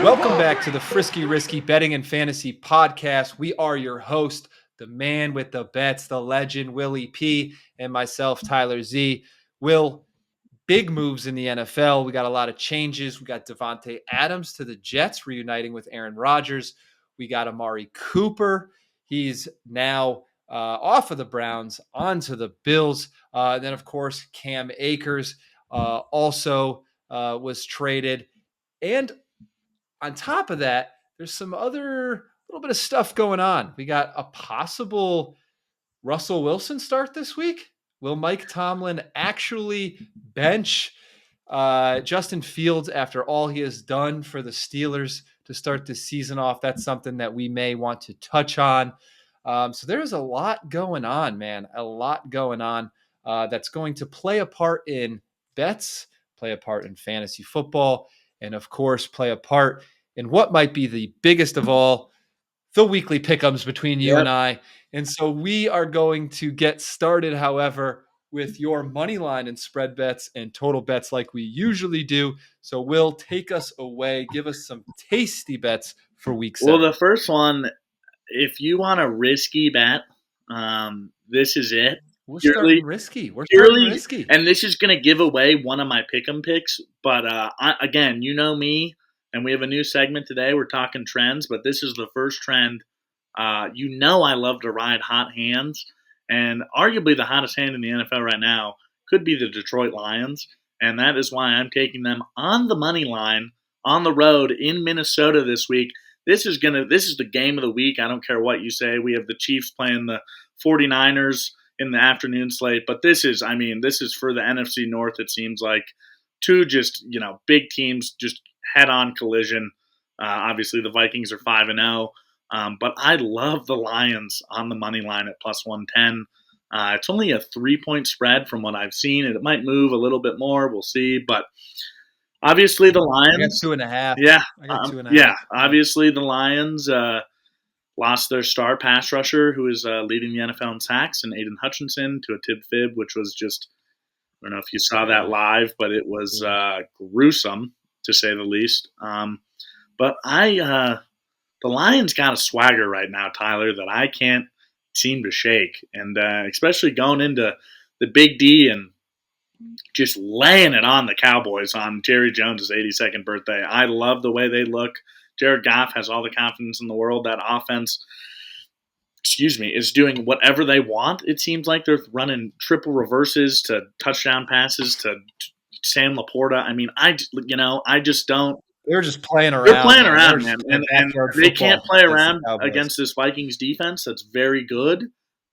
Welcome back to the Frisky Risky Betting and Fantasy Podcast. We are your host, the man with the bets, the legend, Willie P, and myself, Tyler Z. Will, big moves in the NFL. We got a lot of changes. We got Devontae Adams to the Jets reuniting with Aaron Rodgers. We got Amari Cooper. He's now off of the Browns onto the Bills. Then, of course, Cam Akers also was traded. And on top of that, there's some other little bit of stuff going on. We got a possible Russell Wilson start this week. Will Mike Tomlin actually bench Justin Fields after all he has done for the Steelers to start the season off? That's something that we may want to touch on. So there's a lot going on, man. A lot going on that's going to play a part in bets, play a part in fantasy football, and of course, play a part in what might be the biggest of all, the weekly pick'ems between you and I. And so we are going to get started, however, with your money line and spread bets and total bets like we usually do. So Will, take us away. Give us some tasty bets for week 7. Well, the first one, if you want a risky bet, this is it. We're starting risky. And this is going to give away one of my pick'em picks. But again, you know me, and we have a new segment today. We're talking trends, but this is the first trend. I love to ride hot hands, and arguably the hottest hand in the NFL right now could be the Detroit Lions, and that is why I'm taking them on the money line on the road in Minnesota this week. This is the game of the week. I don't care what you say. We have the Chiefs playing the 49ers in the afternoon slate, but this is for the NFC North. It seems like two just, big teams, just head-on collision. Obviously the Vikings are 5-0, but I love the Lions on the money line at plus 110. It's only a 3-point spread from what I've seen. It might move a little bit more. We'll see, but obviously the Lions. I got 2.5. Yeah, I got 2.5. Yeah, obviously the Lions lost their star pass rusher, who is leading the NFL in sacks, and Aiden Hutchinson to a tib fib, which was just, I don't know if you saw that live, but it was gruesome to say the least. But the Lions got a swagger right now, Tyler, that I can't seem to shake, and especially going into the Big D and just laying it on the Cowboys on Jerry Jones' 82nd birthday. I love the way they look. Jared Goff has all the confidence in the world. That offense, is doing whatever they want. It seems like they're running triple reverses to touchdown passes to Sam Laporta. I mean, I just don't. They're just playing around. They're playing around, man. And they can't play around against this Vikings defense that's very good.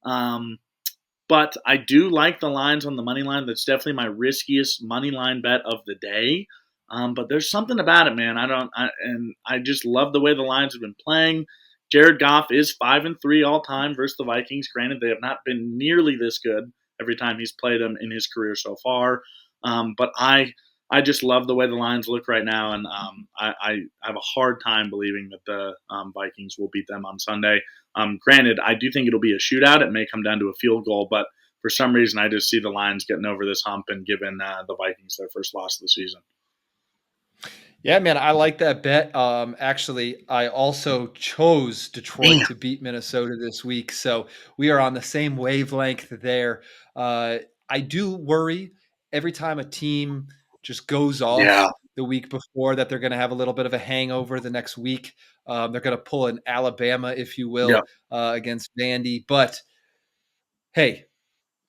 But I do like the lines on the money line. That's definitely my riskiest money line bet of the day. But there's something about it, man. I just love the way the Lions have been playing. Jared Goff is 5-3 all time versus the Vikings. Granted, they have not been nearly this good every time he's played them in his career so far. But I just love the way the Lions look right now, and I have a hard time believing that the Vikings will beat them on Sunday. Granted, I do think it'll be a shootout. It may come down to a field goal, but for some reason, I just see the Lions getting over this hump and giving the Vikings their first loss of the season. Yeah, man, I like that bet. Actually, I also chose Detroit to beat Minnesota this week, so we are on the same wavelength there. I do worry every time a team just goes off the week before that they're going to have a little bit of a hangover the next week. They're going to pull an Alabama, if you will, against Vandy. But hey,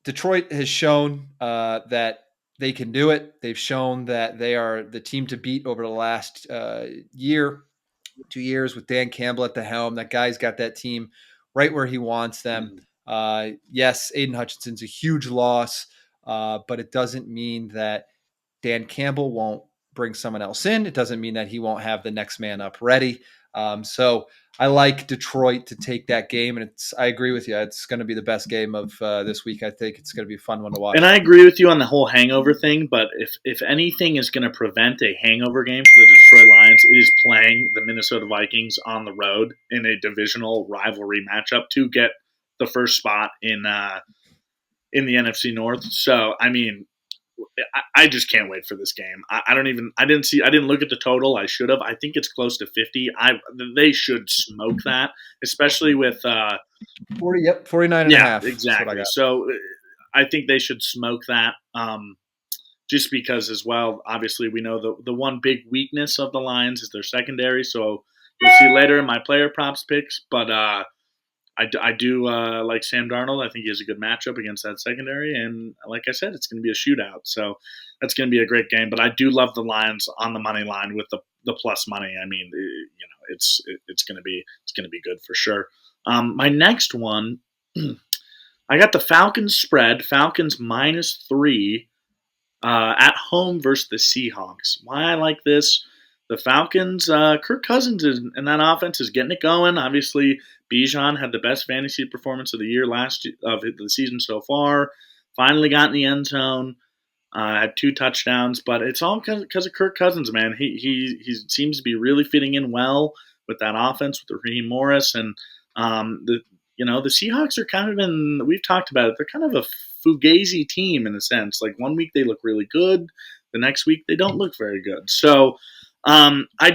Detroit has shown that they can do it. They've shown that they are the team to beat over the last 2 years with Dan Campbell at the helm. That guy's got that team right where he wants them. Yes, Aiden Hutchinson's a huge loss, but it doesn't mean that Dan Campbell won't bring someone else in. It doesn't mean that he won't have the next man up ready. So I like Detroit to take that game, and I agree with you. It's going to be the best game of this week. I think it's going to be a fun one to watch. And I agree with you on the whole hangover thing, but if anything is going to prevent a hangover game for the Detroit Lions, it is playing the Minnesota Vikings on the road in a divisional rivalry matchup to get the first spot in the NFC North. So, I mean, I just can't wait for this game. I didn't look at the total. I should have. I think it's close to 50. They should smoke that, especially with 40, yep, 49 and a yeah, half. That's what I exactly. got. So I think they should smoke that. Just because as well, obviously we know the one big weakness of the Lions is their secondary. So you'll see later in my player props picks, but I do like Sam Darnold. I think he has a good matchup against that secondary, and like I said, it's going to be a shootout. So that's going to be a great game. But I do love the Lions on the money line with the plus money. I mean, it's going to be good for sure. My next one, I got the Falcons spread. Falcons -3 at home versus the Seahawks. Why I like this? The Falcons, Kirk Cousins and that offense is getting it going. Obviously, Bijan had the best fantasy performance of the year of the season so far. Finally got in the end zone. Had 2 touchdowns, but it's all because of Kirk Cousins, man. He seems to be really fitting in well with that offense with Raheem Morris, and the Seahawks are kind of we've talked about it. They're kind of a fugazi team in a sense. Like one week they look really good, the next week they don't look very good. So I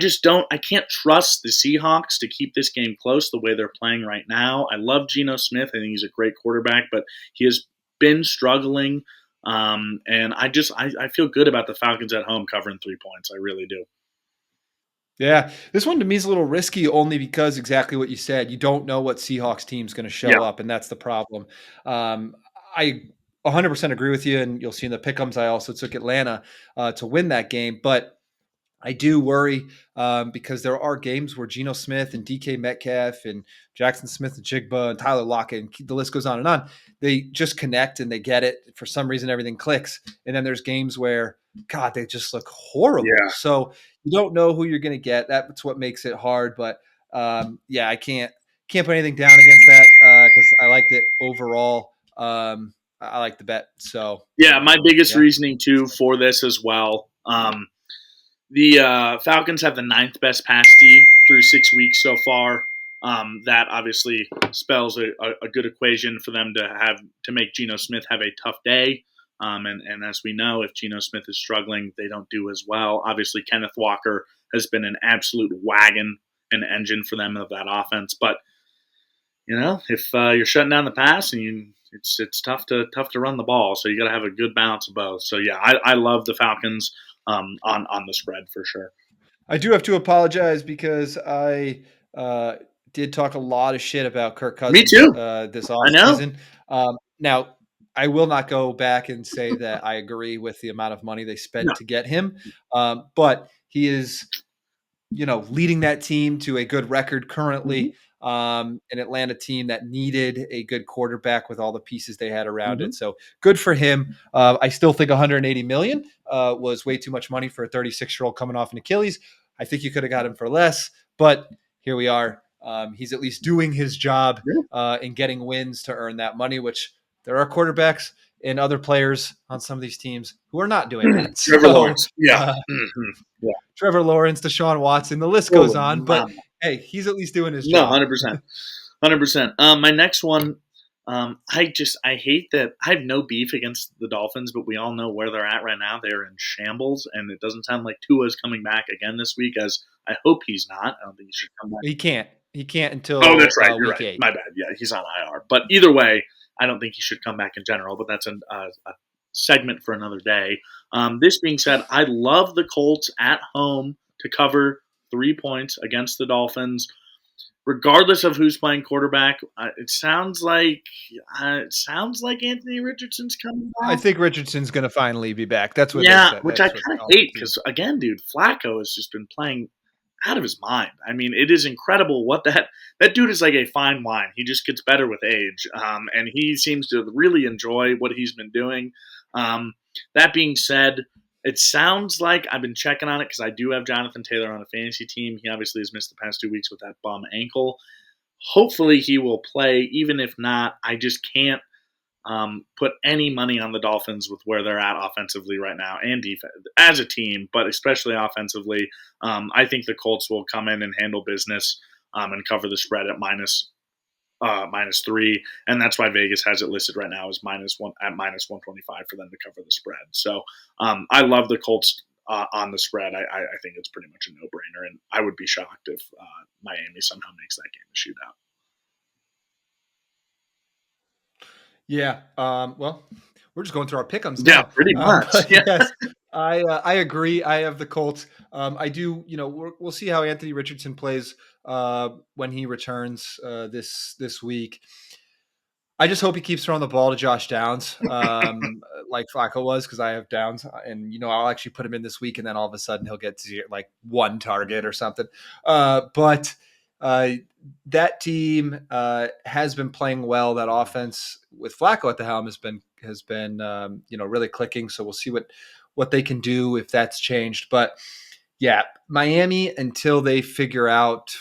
can't trust the Seahawks to keep this game close the way they're playing right now. I love Geno Smith. I think he's a great quarterback, but he has been struggling. And I feel good about the Falcons at home covering 3 points. I really do. Yeah, this one to me is a little risky only because exactly what you said. You don't know what Seahawks team's going to show Yeah. up, and that's the problem. I 100% agree with you, and you'll see in the pick'ems I also took Atlanta to win that game, but I do worry because there are games where Geno Smith and DK Metcalf and Jackson Smith and Jigba and Tyler Lockett and the list goes on and on. They just connect and they get it. For some reason, everything clicks. And then there's games where, God, they just look horrible. Yeah. So you don't know who you're going to get. That's what makes it hard. But yeah, I can't put anything down against that because I liked it overall. I like the bet. So Yeah, my biggest yeah. reasoning too for this as well. The Falcons have the 9th best pass D through 6 weeks so far. That obviously spells a good equation for them to make Geno Smith have a tough day. And as we know, if Geno Smith is struggling, they don't do as well. Obviously, Kenneth Walker has been an absolute wagon and engine for them of that offense. But if you're shutting down the pass and it's tough to run the ball, so you got to have a good balance of both. So yeah, I love the Falcons on the spread for sure. I do have to apologize because I did talk a lot of shit about Kirk Me Cousins too. this I know. offseason. Now, I will not go back and say that I agree with the amount of money they No. spent to get him, but he is, leading that team to a good record Mm-hmm. currently. An Atlanta team that needed a good quarterback with all the pieces they had around Mm-hmm. it. So good for him. I still think 180 million was way too much money for a 36-year-old coming off an Achilles. I think you could have got him for less, but here we are. He's at least doing his job Yeah. and getting wins to earn that money, which there are quarterbacks and other players on some of these teams who are not doing that. Trevor So Lawrence. Yeah. Mm-hmm. Yeah. Trevor Lawrence, Deshaun Watson, the list goes Oh, on, but mama. hey, he's at least doing his No, job. 100%. 100%. My next one, I hate that I have no beef against the Dolphins, but we all know where they're at right now. They're in shambles, and it doesn't sound like Tua's coming back again this week, as I hope he's not. I don't think he should come back. He can't. He can't Oh, until that's right. You're week right. 8. My bad. Yeah, he's on IR. But either way, I don't think he should come back in general, but that's a segment for another day. This being said, I love the Colts at home to cover 3 points against the Dolphins. Regardless of who's playing quarterback, it sounds like Anthony Richardson's coming I back. think Richardson's going to finally be back. That's what they Yeah, said. which I That's what kind of all hate the teams. because again, dude, Flacco has just been playing out of his mind. I mean, it is incredible what that dude is like a fine wine. He just gets better with age, and he seems to really enjoy what he's been doing. That being said, it sounds like I've been checking on it because I do have Jonathan Taylor on a fantasy team. He obviously has missed the past 2 weeks with that bum ankle. Hopefully, he will play. Even if not, I just can't put any money on the Dolphins with where they're at offensively right now and defense as a team, but especially offensively. I think the Colts will come in and handle business and cover the spread at -3, and that's why Vegas has it listed right now as -1 at -125 for them to cover the spread. So I love the Colts on the spread. I think it's pretty much a no-brainer, and I would be shocked if Miami somehow makes that game a shootout. Yeah. Well, we're just going through our pick'ems Yeah, now. pretty much. But Yeah, yes, I agree. I have the Colts. I do. We'll see how Anthony Richardson plays when he returns this week. I just hope he keeps throwing the ball to Josh Downs, like Flacco was, because I have Downs, and I'll actually put him in this week, and then all of a sudden he'll get to like one target or something. But that team has been playing well. That offense with Flacco at the helm has been really clicking. So we'll see what they can do if that's changed. But yeah, Miami, until they figure out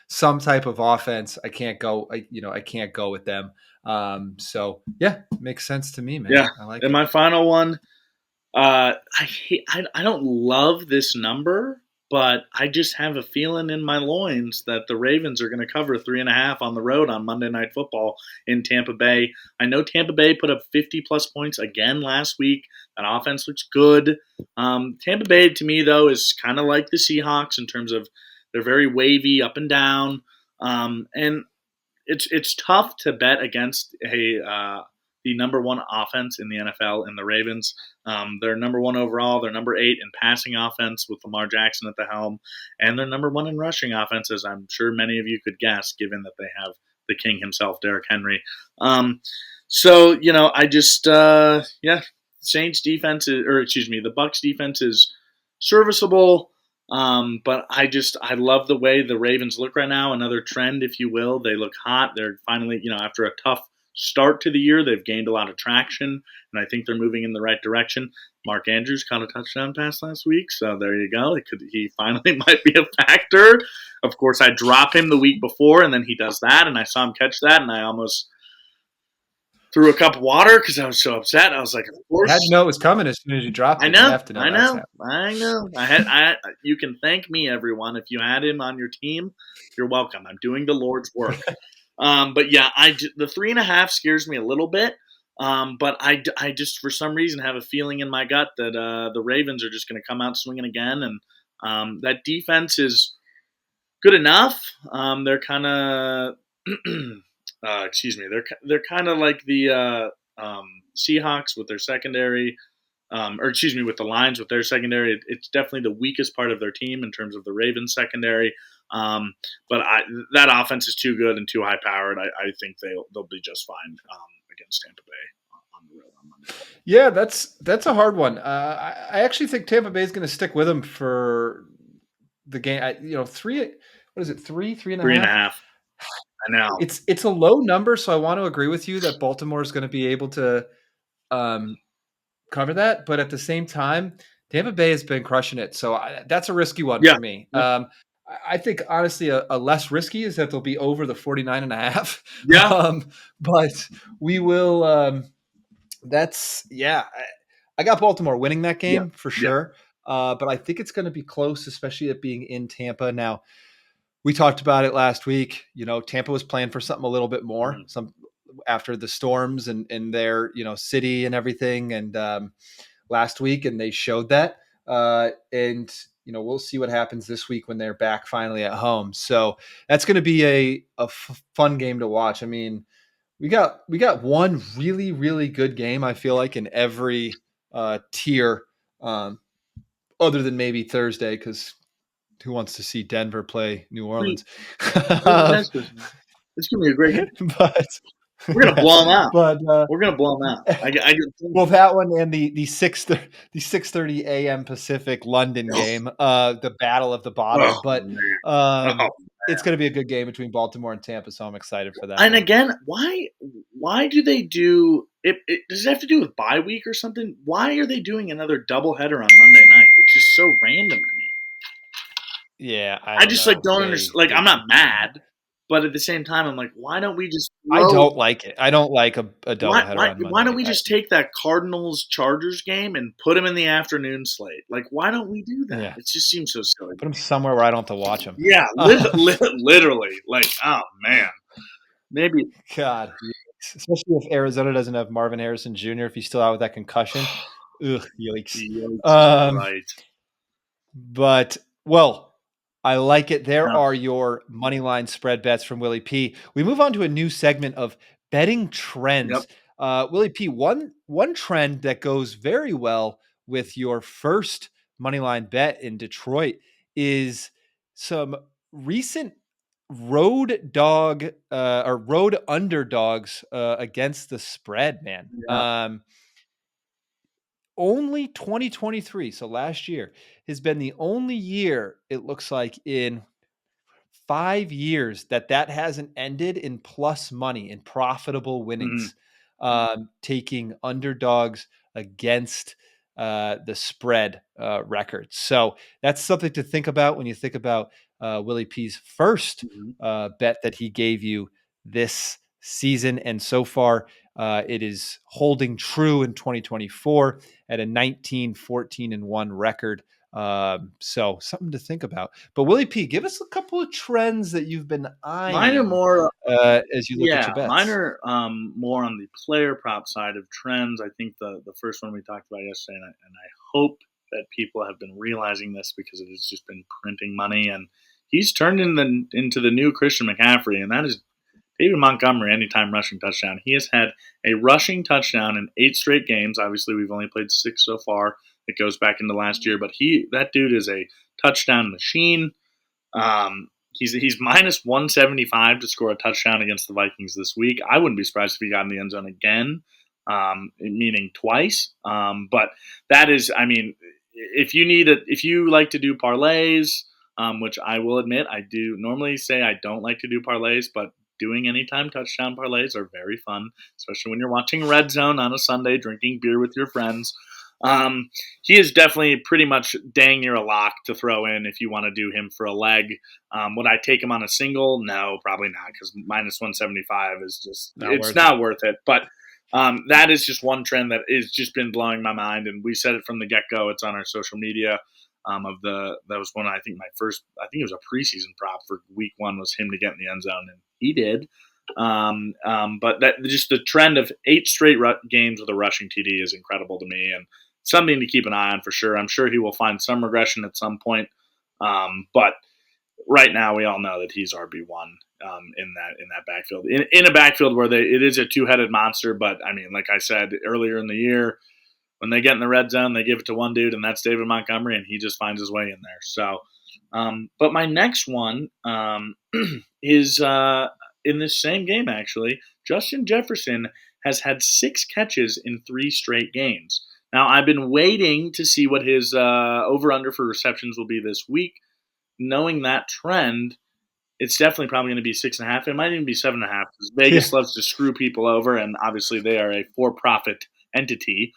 some type of offense, I can't go. I can't go with them. So yeah, makes sense to me, man. yeah. I like And it. my final one, I don't love this number, but I just have a feeling in my loins that the Ravens are going to cover 3.5 on the road on Monday Night Football in Tampa Bay. I know Tampa Bay put up 50-plus points again last week. That offense looks good. Tampa Bay, to me, though, is kind of like the Seahawks in terms of they're very wavy, up and down. And it's tough to bet against the number one offense in the NFL in the Ravens. They're number one overall. They're number 8 in passing offense with Lamar Jackson at the helm, and they're number 1 in rushing offense, as I'm sure many of you could guess, given that they have the king himself, Derrick Henry. So I just Saints defense the Bucks defense is serviceable. But I love the way the Ravens look right now. Another trend, if you will. They look hot. They're finally, after a tough start to the year, they've gained a lot of traction, and I think they're moving in the right direction. Mark Andrews caught a touchdown pass last week, so there you go. He finally might be a factor. Of course, I drop him the week before, and then he does that, and I saw him catch that, and I almost threw a cup of water because I was so upset. I was like, of course. I had to know it was coming as soon as you dropped it. I know. You have to know. I know. You can thank me, everyone. If you had him on your team, you're welcome. I'm doing the Lord's work. But yeah, the 3.5 scares me a little bit. But I just, for some reason, have a feeling in my gut that the Ravens are just going to come out swinging again. And that defense is good enough. They're kind of, they're kind of like the Seahawks with their secondary. With the Lions with their secondary. It's definitely the weakest part of their team in terms of the Ravens secondary. But that offense is too good and too high powered. I think they'll be just fine against Tampa Bay on the road on Monday. Yeah, that's a hard one. I actually think Tampa Bay is going to stick with them for the game. 3. What is it? 3.5. 3.5. I know. It's a low number, so I want to agree with you that Baltimore is going to be able to cover that. But at the same time, Tampa Bay has been crushing it, so that's a risky one for me. Yeah. I think honestly, a less risky is that they'll be over the 49.5. Yeah. But we will. I got Baltimore winning that game for sure. But I think it's going to be close, especially it being in Tampa. Now, we talked about it last week. Tampa was playing for something a little bit more, after the storms and their, city and everything. And last week, and they showed that. And we'll see what happens this week when they're back finally at home. So that's going to be a fun game to watch. I mean, we got one really, really good game, I feel like, in every tier, other than maybe Thursday, because who wants to see Denver play New Orleans? It's going to be a great game. But we're going to blow them out. But we're going to blow them out. Well, that one and the 6:30 a.m. Pacific London game, the battle of the bottom. But it's going to be a good game between Baltimore and Tampa, so I'm excited for that. And again, why do they do it? Does it have to do with bye week or something? Why are they doing another doubleheader on Monday night? It's just so random to me. Yeah, I just don't understand. I'm not mad, but at the same time, I'm like, why don't we just? I don't like it. I don't like a doubleheader on Monday. Why don't we just take that Cardinals Chargers game and put them in the afternoon slate? Why don't we do that? Yeah. It just seems so silly. Put them somewhere where I don't have to watch them. Yeah, literally. Oh man. maybe. God, especially if Arizona doesn't have Marvin Harrison Jr. If he's still out with that concussion, ugh, yikes. Yikes is Um, right. But well, I like it. There Yeah. are your money line spread bets from Willie P. We move on to a new segment of betting Yep. trends. Willie P, one trend that goes very well with your first money line bet in Detroit is some recent road underdogs against the spread, man. Yeah. Only 2023, so last year, has been the only year it looks like in 5 years that hasn't ended in plus money, in profitable Mhm. winnings, taking underdogs against the spread record. So that's something to think about when you think about Willie P's first Mhm. bet that he gave you this season. And so far, it is holding true in 2024 at a 19-14-1 record. So something to think about. But Willie P, give us a couple of trends that you've been Mine are eyeing more. as you look at Yeah, your mine bets. are more on the player prop side of trends. I think the first one we talked about yesterday, and I hope that people have been realizing this because it has just been printing money, and he's turned into the new Christian McCaffrey, and that is David Montgomery. Anytime rushing touchdown, he has had a rushing touchdown in 8 straight games. Obviously, we've only played 6 so far. It goes back into last year, but that dude is a touchdown machine. He's minus 175 to score a touchdown against the Vikings this week. I wouldn't be surprised if he got in the end zone again, meaning twice. But that is, I mean, if you like to do parlays, which I will admit I do normally say I don't like to do parlays, but doing anytime touchdown parlays are very fun, especially when you're watching Red Zone on a Sunday, drinking beer with your friends. Um, he is definitely pretty much dang near a lock to throw in if you want to do him for a leg. Would I take him on a single? No, probably not, because minus 175 is just, Not it's worth it. not worth it. But that is just one trend that has just been blowing my mind. And we said it from the get go. It's on our social media. That was one, I think I think it was a preseason prop for week 1 was him to get in the end zone, and he did. But that just the trend of 8 straight games with a rushing TD is incredible to me, and something to keep an eye on for sure. I'm sure he will find some regression at some point, but right now we all know that he's RB1 in that backfield, in a backfield where it is a 2-headed monster. But I mean, like I said earlier in the year, when they get in the red zone, they give it to one dude, and that's David Montgomery, and he just finds his way in there. So, but my next one is in this same game actually. Justin Jefferson has had 6 catches in 3 straight games. Now, I've been waiting to see what his over-under for receptions will be this week. Knowing that trend, it's definitely probably going to be 6.5. It might even be 7.5 because Yeah. Vegas loves to screw people over, and obviously they are a for-profit entity.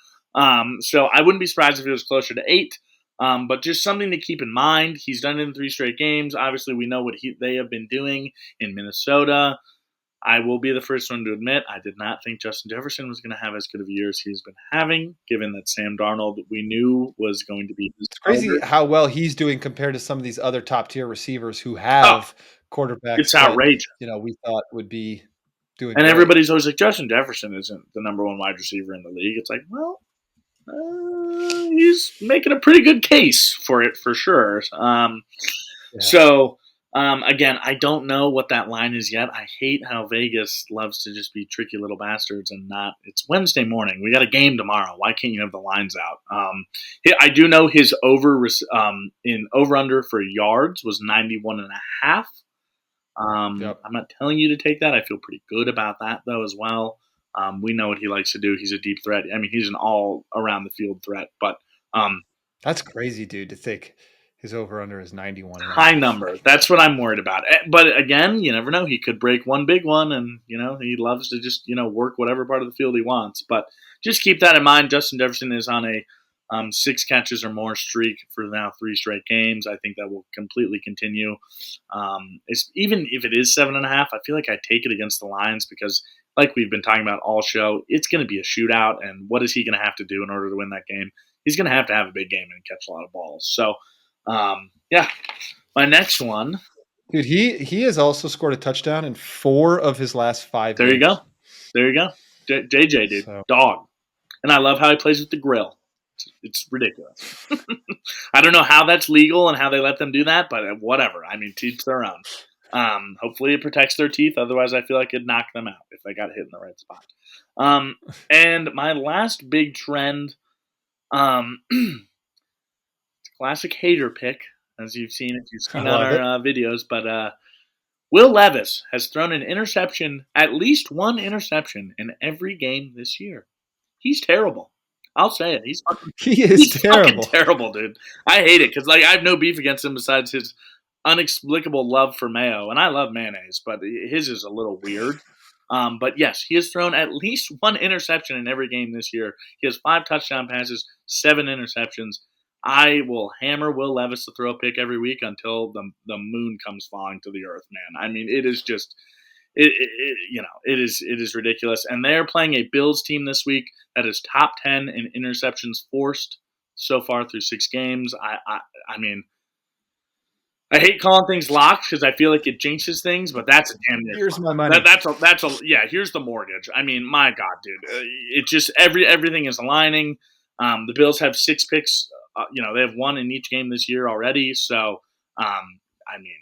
So I wouldn't be surprised if it was closer to 8. But just something to keep in mind. He's done it in 3 straight games. Obviously, we know what they have been doing in Minnesota. I will be the first one to admit I did not think Justin Jefferson was going to have as good of a year as he's been having, given that Sam Darnold we knew was going to be his It's crazy starter. how well he's doing compared to some of these other top tier receivers who Oh, have quarterbacks it's that, outrageous. we thought would be doing And great. everybody's always like, Justin Jefferson isn't the number 1 wide receiver in the league. It's like, well, he's making a pretty good case for it for sure. Yeah. So again, I don't know what that line is yet. I hate how Vegas loves to just be tricky little bastards and not. It's Wednesday morning. We got a game tomorrow. Why can't you have the lines out? I do know his over under for yards was 91.5. Yep. I'm not telling you to take that. I feel pretty good about that though as well. We know what he likes to do. He's a deep threat. I mean, he's an all around the field threat, but That's crazy, dude, to think his over under is 91 and a high half. number. That's what I'm worried about. But again, you never know. He could break one big one, and he loves to just work whatever part of the field he wants. But just keep that in mind. Justin Jefferson is on a 6 catches or more streak for now 3 straight games. I think that will completely continue. Even if it is 7.5, I feel like I take it against the Lions because, like we've been talking about all show, it's going to be a shootout. And what is he going to have to do in order to win that game? He's going to have a big game and catch a lot of balls. So, yeah. My next one Dude, he has also scored a touchdown in 4 of his last 5 There you go. games. There you go. JJ, dude. So Dog. And I love how he plays with the grill. It's ridiculous. I don't know how that's legal and how they let them do that, but whatever. I mean, teach their own. Hopefully it protects their teeth. Otherwise, I feel like it'd knock them out if they got hit in the right spot. And my last big trend, um, classic hater pick, as you've seen if you've I seen on love our it. videos, but Will Levis has thrown an interception, at least one interception in every game this year. He's terrible. I'll say it. He is He's fucking terrible. terrible, dude. I hate it because I have no beef against him besides his inexplicable love for mayo, and I love mayonnaise, but his is a little weird. But yes, he has thrown at least one interception in every game this year. He has 5 touchdown passes, 7 interceptions. I will hammer Will Levis to throw a pick every week until the moon comes falling to the earth, man. I mean, it is just it is ridiculous. And they're playing a Bills team this week that is top 10 in interceptions forced so far through 6 games. I mean, I hate calling things locked because I feel like it jinxes things, but that's a damn near. Here's my money. That's a yeah. Here's the mortgage. I mean, my God, dude, it just everything is aligning. The Bills have 6 picks. They have 1 in each game this year already. So, I mean,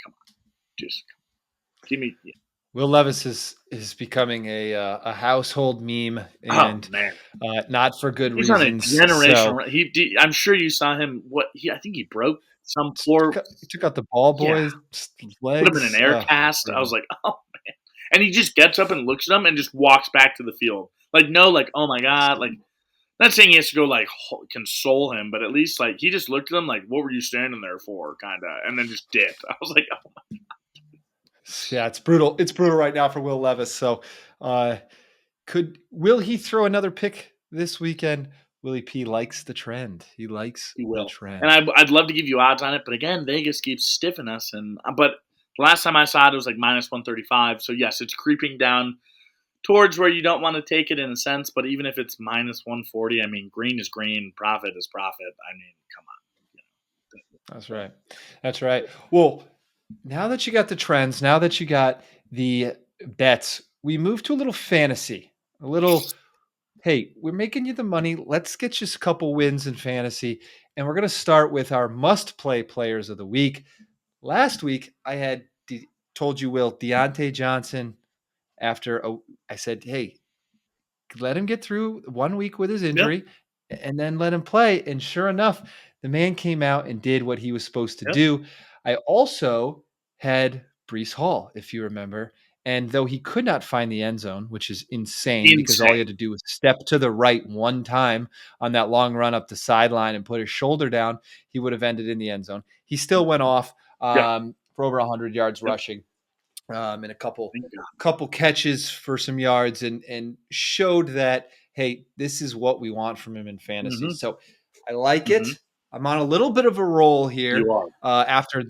come on, just give me. Yeah. Will Levis is becoming a household meme, Oh and man, not for good he's on a reasons. So generational. I'm sure you saw him. I think he broke some poor. he took out the ball Yeah, boy's put him in an legs. air cast. I was Brutal. like, oh man. And he just gets up and looks at them and just walks back to the field. Like, no, like, oh my God. Like, not saying he has to go, like, console him, but at least, like, he just looked at him like, what were you standing there for, kind of, and then just dipped. I was like, oh my. Yeah, it's brutal. It's brutal right now for Will Levis. So, will he throw another pick this weekend? Willie P likes the trend. He likes He the will. And trend. I'd love to give you odds on it, but again, Vegas keeps stiffing us. But the last time I saw it was like minus 135. So, yes, it's creeping down towards where you don't want to take it in a sense, but even if it's minus 140, I mean, green is green, profit is profit. I mean, come on. That's right. That's right. Well, now that you got the trends, now that you got the bets, we move to a little fantasy. A little, hey, we're making you the money. Let's get you a couple wins in fantasy. And we're going to start with our must play players of the week. Last week, I had told you, Will, Deontay Johnson, I said, hey, let him get through 1 week with his Yep, injury and then let him play. And sure enough, the man came out and did what he was supposed to yep. do. I also had Brees Hall, if you remember. And though he could not find the end zone, which is insane because all he Insane. had to do was step to the right one time on that long run up the sideline and put his shoulder down, he would have ended in the end zone. He still went off Yep, for over 100 yards yep. rushing, and a couple Thank God. couple catches for some yards, and showed that, hey, this is what we want from him in fantasy. Mm-hmm, So I like mm-hmm. it. I'm on a little bit of a roll here You are after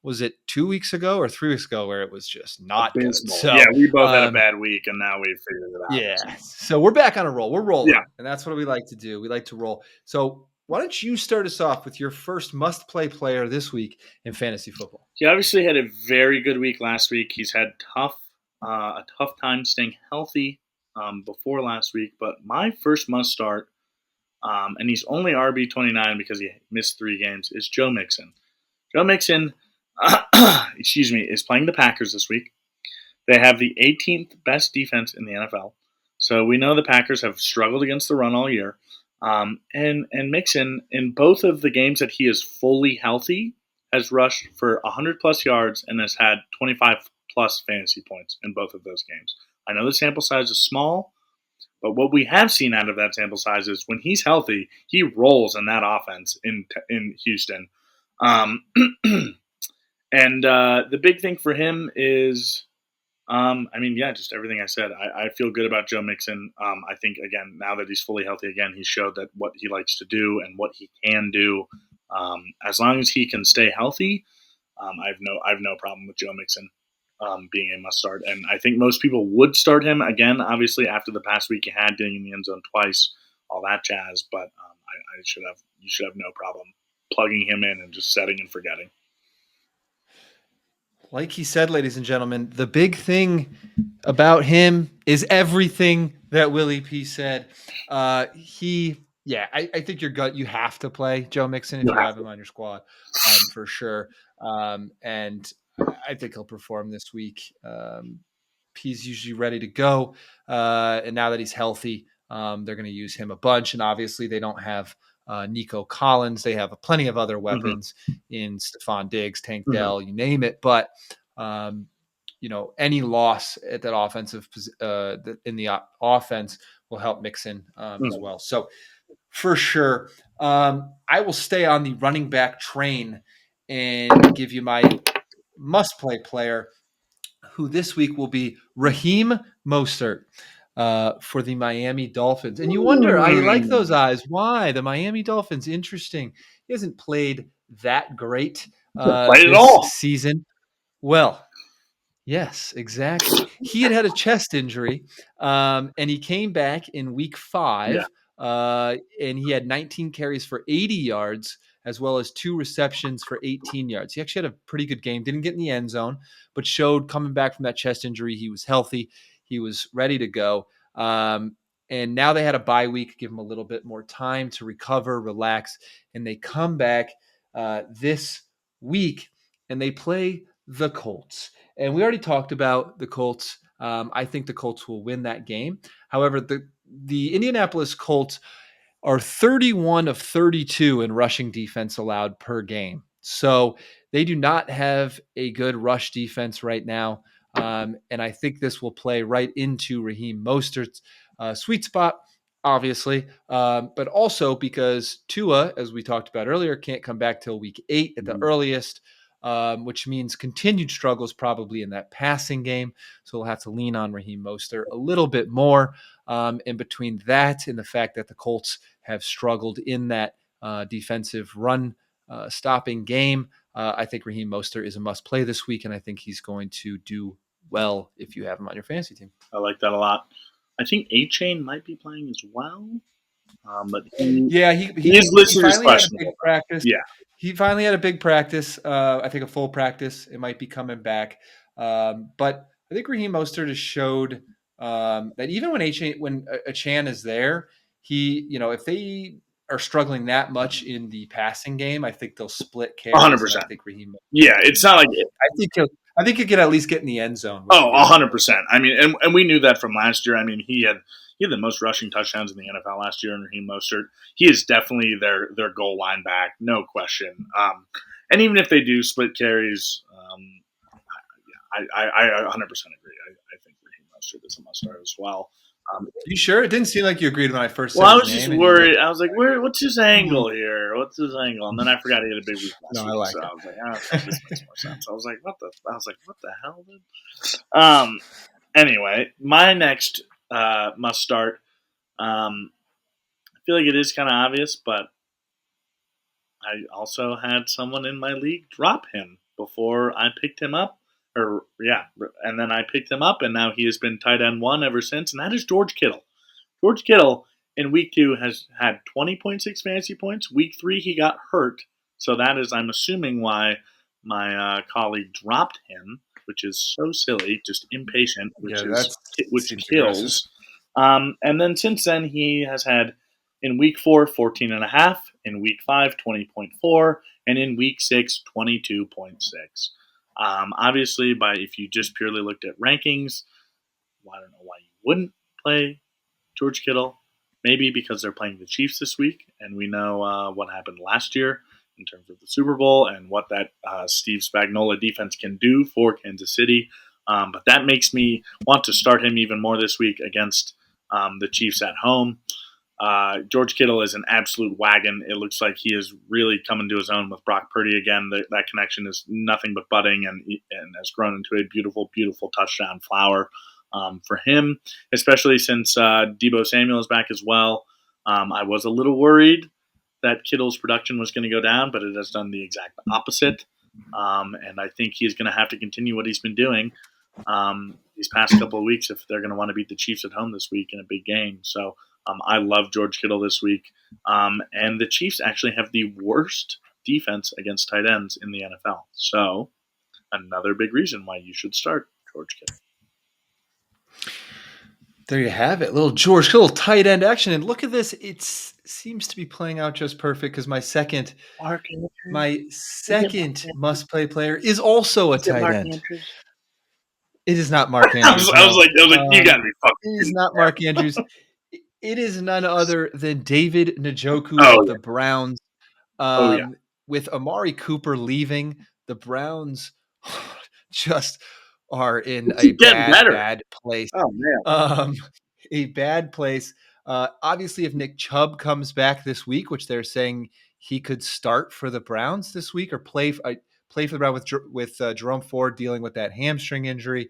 was it 2 weeks ago or 3 weeks ago where it was just not good. abysmal. Yeah, So we both had a bad week, and now we've figured it out. So. yeah, so we're back on a roll. We're Yeah. rolling, and that's what we like to do. We like to roll. So why don't you start us off with your first must play player this week in fantasy football? He obviously had a very good week last week. He's had a tough time staying healthy before last week. But my first must start, and he's only RB29 because he missed 3 games, is Joe Mixon. Joe Mixon, excuse me, is playing the Packers this week. They have the 18th best defense in the NFL. So we know the Packers have struggled against the run all year. And Mixon, in both of the games that he is fully healthy, has rushed for 100 plus yards and has had 25 plus fantasy points in both of those games. I know the sample size is small, but what we have seen out of that sample size is when he's healthy, he rolls in that offense in Houston. Um, and the big thing for him is just everything I said. I feel good about Joe Mixon. I think again, now that he's fully healthy again, he showed that what he likes to do and what he can do. As long as he can stay healthy, I have no problem with Joe Mixon being a must start. And I think most people would start him again. Obviously, after the past week he had getting in the end zone twice, all that jazz. But you should have no problem plugging him in and just setting and forgetting. like he said, ladies and gentlemen, the big thing about him is everything that Willie P said. I think you have to play Joe Mixon if You you have have to. him on your squad, for sure. And I think he'll perform this week. He's usually ready to go, and now that he's healthy, they're going to use him a bunch. And obviously, they don't have Nico Collins. They have plenty of other Mm-hmm. weapons in Stephon Diggs, Tank Mm-hmm. Dell, you name it. But any loss at that offensive in the offense will help Mixon as Mm-hmm. well. So for sure, I will stay on the running back train and give you my must-play player, who this week will be Raheem Mostert for the Miami Dolphins. And you wonder, I like those eyes. Why? The Miami Dolphins, interesting. He hasn't played that great Played it this all. season. Well, yes, exactly. He had a chest injury, and he came back in week Yeah. 5, and he had 19 carries for 80 yards, as well as 2 receptions for 18 yards. He actually had a pretty good game. Didn't get in the end zone, but showed coming back from that chest injury, he was healthy. He was ready to go. And now they had a bye week, give him a little bit more time to recover, relax, and they come back this week and they play the Colts. And we already talked about the Colts. I think the Colts will win that game. However, the Indianapolis Colts are 31 of 32 in rushing defense allowed per game. So they do not have a good rush defense right now. And I think this will play right into Raheem Mostert's sweet spot, obviously, but also because Tua, as we talked about earlier, can't come back till week 8 at the earliest, which means continued struggles probably in that passing game. So we'll have to lean on Raheem Mostert a little bit more. And between that and the fact that the Colts have struggled in that defensive run stopping game, I think Raheem Mostert is a must play this week, and I think he's going to do well if you have him on your fantasy team. I like that a lot. I think A-Chain might be playing as well, but he is He listed as finally had a big questionable. practice. Yeah, He finally had a big practice. I think a full practice. It might be coming back. But I think Raheem Mostert has showed that even when a Chan is there, if they are struggling that much in the passing game, I think they'll split carries, and I 100%. think Raheem Yeah, Mostert it's not like I think he could at least get in the end zone, which would Oh, be really good. 100%. I mean, and we knew that from last year. I mean, he had the most rushing touchdowns in the NFL last year in Raheem Mostert. He is definitely their goal line back, no question. And even if they do split carries, I 100% agree. I think Raheem Mostert is a must start as well. You sure? It didn't seem like you agreed when I first Well, said I his was just name, and you looked. worried. I was like, what's his angle here? What's his angle? And then I forgot he had a big week No, last I week, like so it. I was like, this makes more sense. I was like, what the hell, dude? Anyway, my next must start. I feel like it is kind of obvious, but I also had someone in my league drop him before I picked him up. And then I picked him up, and now he has been tight end 1 ever since, and that is George Kittle. George Kittle in week 2 has had 20.6 fantasy points. Week 3 he got hurt, so that is, I'm assuming, why my colleague dropped him, which is so silly, just impatient, Yeah, that which seems aggressive. kills. And then since then he has had in week 4 14.5, in week 5 20.4, and in week 6 22.6. Obviously, if you just purely looked at rankings, well, I don't know why you wouldn't play George Kittle. Maybe because they're playing the Chiefs this week, and we know what happened last year in terms of the Super Bowl and what that Steve Spagnuolo defense can do for Kansas City. But that makes me want to start him even more this week against the Chiefs at home. George Kittle is an absolute wagon. It looks like he is really coming to his own with Brock Purdy again. That connection is nothing but budding and has grown into a beautiful, beautiful touchdown flower for him, especially since Deebo Samuel is back as well. I was a little worried that Kittle's production was going to go down, but it has done the exact opposite. And I think he's going to have to continue what he's been doing these past couple of weeks if they're going to want to beat the Chiefs at home this week in a big game. So I love George Kittle this week. And the Chiefs actually have the worst defense against tight ends in the NFL. So another big reason why you should start George Kittle. There you have it. Little George Kittle tight end action. And look at this. It seems to be playing out just perfect because my second Mark Andrews. must play player is also a tight Mark end. Andrews? It is not Mark I Andrews. was like, you gotta be fucking It is kidding not me. Mark Andrews. It is none other than David Njoku Oh of yeah. the Browns. Oh yeah. With Amari Cooper leaving, the Browns just are in They a keep getting better. bad place. Oh man. A bad place. Obviously, if Nick Chubb comes back this week, which they're saying he could start for the Browns this week or play for the Browns with Jerome Ford dealing with that hamstring injury,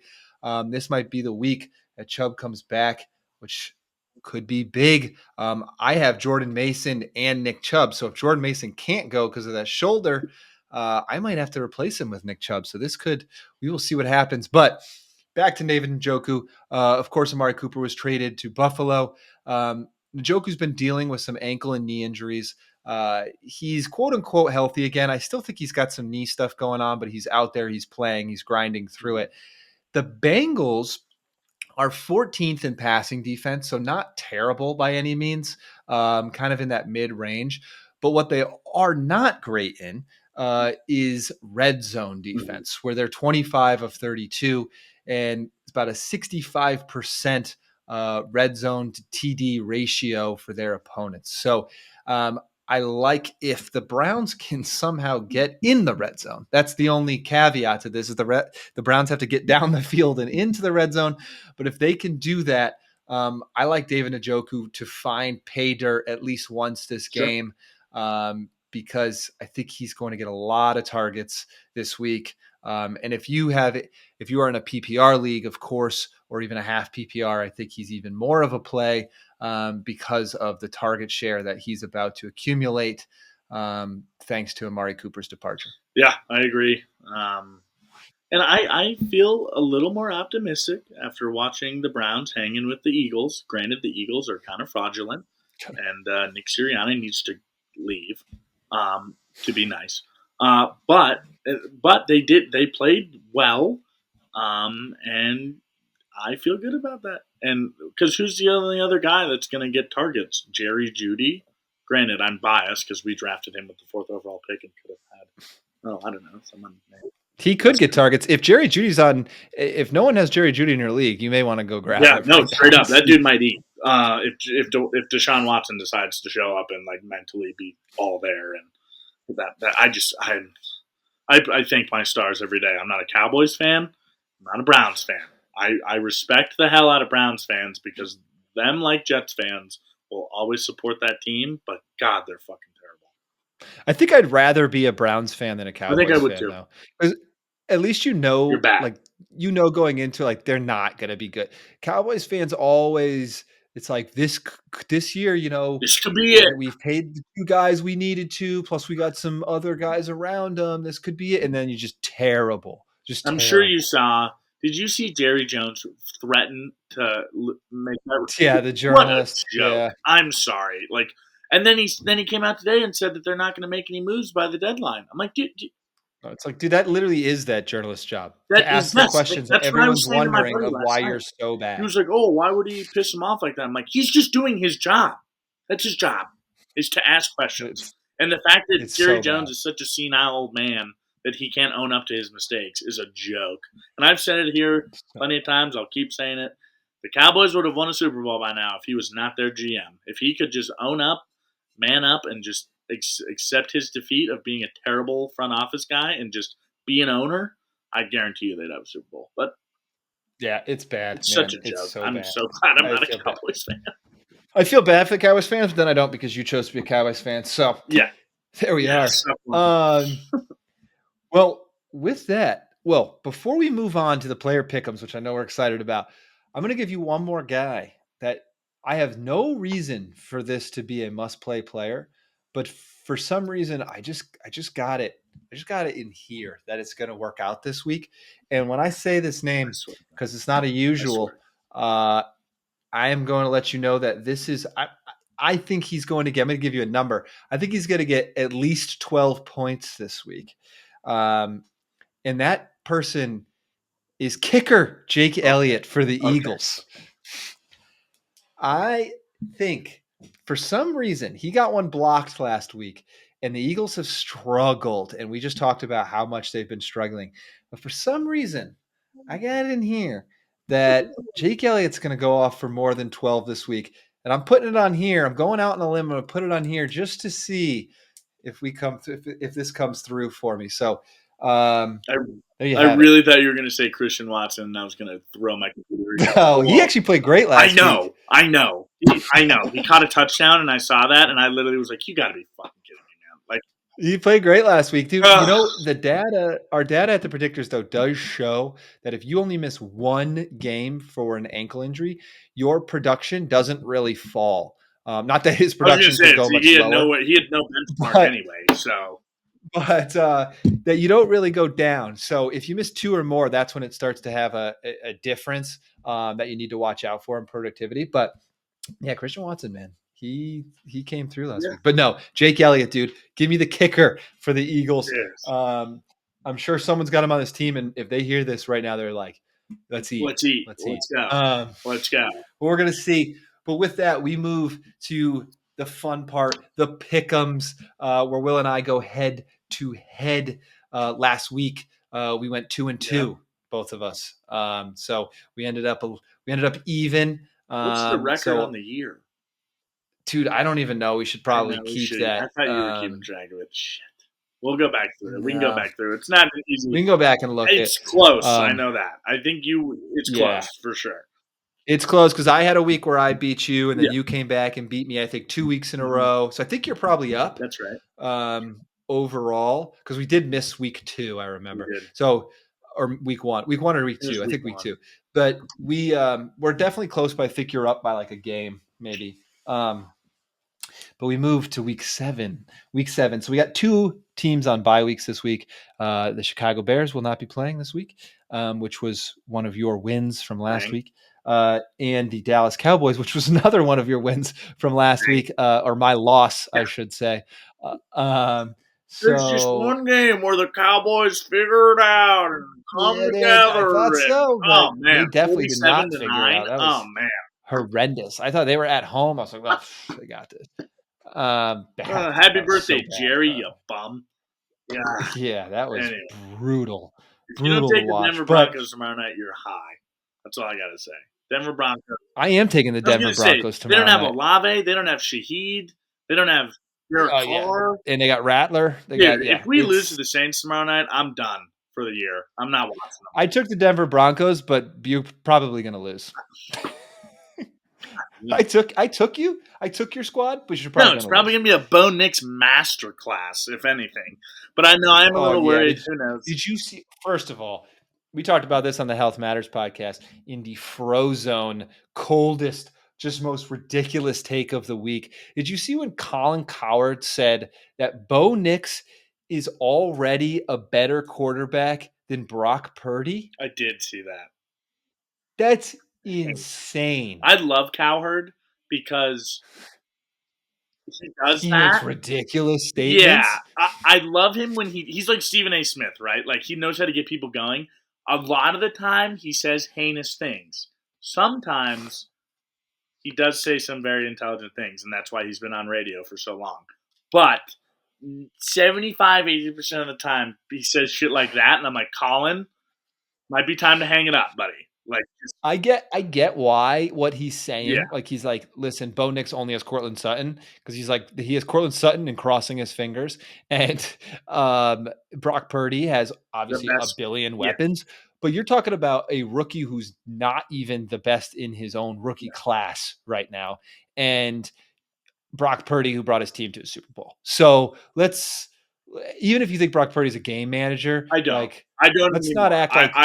this might be the week that Chubb comes back, which could be big. I have Jordan Mason and Nick Chubb. So if Jordan Mason can't go because of that shoulder, I might have to replace him with Nick Chubb. So we will see what happens. But back to David Njoku. Of course, Amari Cooper was traded to Buffalo. Njoku's been dealing with some ankle and knee injuries. He's quote unquote healthy again. I still think he's got some knee stuff going on, but he's out there, he's playing, he's grinding through it. The Bengals are 14th in passing defense, so not terrible by any means, kind of in that mid range. But what they are not great in is red zone defense, where they're 25 of 32, and it's about a 65% red zone to TD ratio for their opponents. So I like if the Browns can somehow get in the red zone. That's the only caveat to this is the Browns have to get down the field and into the red zone. But if they can do that, I like David Njoku to find pay dirt at least once this game because I think he's going to get a lot of targets this week. And if you are in a PPR league, of course, or even a half PPR, I think he's even more of a play because of the target share that he's about to accumulate thanks to Amari Cooper's departure. Yeah, I agree. And I feel a little more optimistic after watching the Browns hanging with the Eagles. Granted, the Eagles are kind of fraudulent, and Nick Sirianni needs to leave to be nice. But they played well, and I feel good about that. And because who's the only other guy that's going to get targets? Jerry Jeudy. Granted, I'm biased because we drafted him with the 4th overall pick and could have had, I don't know, someone. He could get targets if Jerry Judy's on. If no one has Jerry Jeudy in your league, you may want to go grab him. Yeah, no, straight up, that dude might eat. If Deshaun Watson decides to show up and like mentally be all there, and I thank my stars every day. I'm not a Cowboys fan. I'm not a Browns fan. I respect the hell out of Browns fans because them, like Jets fans, will always support that team. But God, they're fucking terrible. I think I'd rather be a Browns fan than a Cowboys I would fan, too. though. Because at least You're bad. going into they're not going to be good. Cowboys fans always, it's like this year, This could be it. we've paid the 2 guys we needed to, plus we got some other guys around them. This could be it. And then you're just terrible. I'm sure you saw. Did you see Jerry Jones threaten to make that? Yeah, the journalist. What a joke. Yeah. I'm sorry. And then he came out today and said that they're not going to make any moves by the deadline. I'm like, dude. It's like, dude, that literally is that journalist's job to ask the questions that everyone's wondering of why you're so bad. He was like, "Oh, why would he piss him off like that?" I'm like, he's just doing his job. That's his job, is to ask questions. And the fact that Jerry Jones is such a senile old man that he can't own up to his mistakes is a joke. And I've said it here plenty of times. I'll keep saying it. The Cowboys would have won a Super Bowl by now if he was not their GM. If he could just own up, man up, and just accept his defeat of being a terrible front office guy and just be an owner, I guarantee you they'd have a Super Bowl. But yeah, it's bad. It's such a joke. I'm so glad I'm not a Cowboys fan. I feel bad for the Cowboys fans, but then I don't because you chose to be a Cowboys fan. So yeah, there we are. Well, with that, before we move on to the player pick'ems, which I know we're excited about, I'm going to give you one more guy that I have no reason for this to be a must-play player, but for some reason, I just got it. I just got it in here that it's going to work out this week. And when I say this name, because it's not a usual, I am going to let you know that this is. I think he's going to get. I'm going to give you a number. I think he's going to get at least 12 points this week. And that person is kicker Jake Elliott for the Eagles. I think for some reason he got one blocked last week, and the Eagles have struggled. And we just talked about how much they've been struggling. But for some reason, I got it in here that Jake Elliott's going to go off for more than 12 this week. And I'm putting it on here. I'm going out on a limb. I'm going to put it on here just to see if we come through, if this comes through for me. So there you I have really thought you were going to say Christian Watson, and I was going to throw my computer against the No, wall. he actually played great last week. I know. He caught a touchdown, and I saw that, and I literally was like, "You got to be fucking kidding me, man!" Like, he played great last week, dude. You know, the data, our data at the predictors though does show that if you only miss one game for an ankle injury, your production doesn't really fall. Not that his production could go much lower. He had no benchmark anyway, so. But that you don't really go down. So if you miss two or more, that's when it starts to have a difference that you need to watch out for in productivity. But yeah, Christian Watson, man, he came through last week. But no, Jake Elliott, dude, give me the kicker for the Eagles. Yes. I'm sure someone's got him on this team, and if they hear this right now, they're like, "Let's eat, let's eat, let's go, let's go." We're gonna see. But with that, we move to the fun part, the pick'ems, where Will and I go head to head. Last week, we went 2-2, both of us. So we ended up even. What's the record on the year? Dude, I don't even know. We should probably keep that. I thought you were keeping track of it. Shit. We'll go back through it. We can go back through it. It's not easy. We can go back and look. It's close. I know that. I think it's close for sure. It's close because I had a week where I beat you, and then you came back and beat me, I think, 2 weeks in a row. So I think you're probably up. That's right. Overall, because we did miss week 2, I remember. So, or week 1 or week 2. I think week 2. But we're definitely close, but I think you're up by like a game, maybe. But we moved to week 7. So we got 2 teams on bye weeks this week. The Chicago Bears will not be playing this week, which was one of your wins from last week. And the Dallas Cowboys, which was another one of your wins from last week, or my loss, I should say. There's just one game where the Cowboys figure it out and come together. I thought so, but man, they definitely did not figure it out. That was man, horrendous. I thought they were at home. I was like, well, they got this. Happy birthday, Jerry, you bum. Yeah, that was brutal. If you don't take the Denver Broncos tomorrow night, you're high. That's all I got to say. Denver Broncos. I am taking the Denver Broncos tomorrow night. They don't have Olave. They don't have Shaheed. They don't have Derek Carr. And they got Rattler. If we lose to the Saints tomorrow night, I'm done for the year. I'm not watching them. I took the Denver Broncos, but you're probably going to lose. I took your squad, but you're probably it's probably going to be a Bo Nix masterclass, if anything. But I know I'm a little worried. Who knows? Did you see? First of all, we talked about this on the Health Matters podcast in the Frozone, coldest, just most ridiculous take of the week. Did you see when Colin Cowherd said that Bo Nix is already a better quarterback than Brock Purdy? I did see that. That's insane. I love Cowherd because he does he that. Makes ridiculous statements. Yeah, I love him when he's like Stephen A. Smith, right? Like he knows how to get people going. A lot of the time, he says heinous things. Sometimes he does say some very intelligent things, and that's why he's been on radio for so long. But 75-80% of the time, he says shit like that, and I'm like, Colin, might be time to hang it up, buddy. Like, I get why what he's saying. Yeah. Like he's like, listen, Bo Nix only has Cortland Sutton because he's like he has Cortland Sutton and crossing his fingers, and Brock Purdy has obviously a billion weapons. Yeah. But you're talking about a rookie who's not even the best in his own rookie class right now, and Brock Purdy who brought his team to a Super Bowl. So even if you think Brock Purdy's a game manager, I don't. Like, I don't. Let's not act like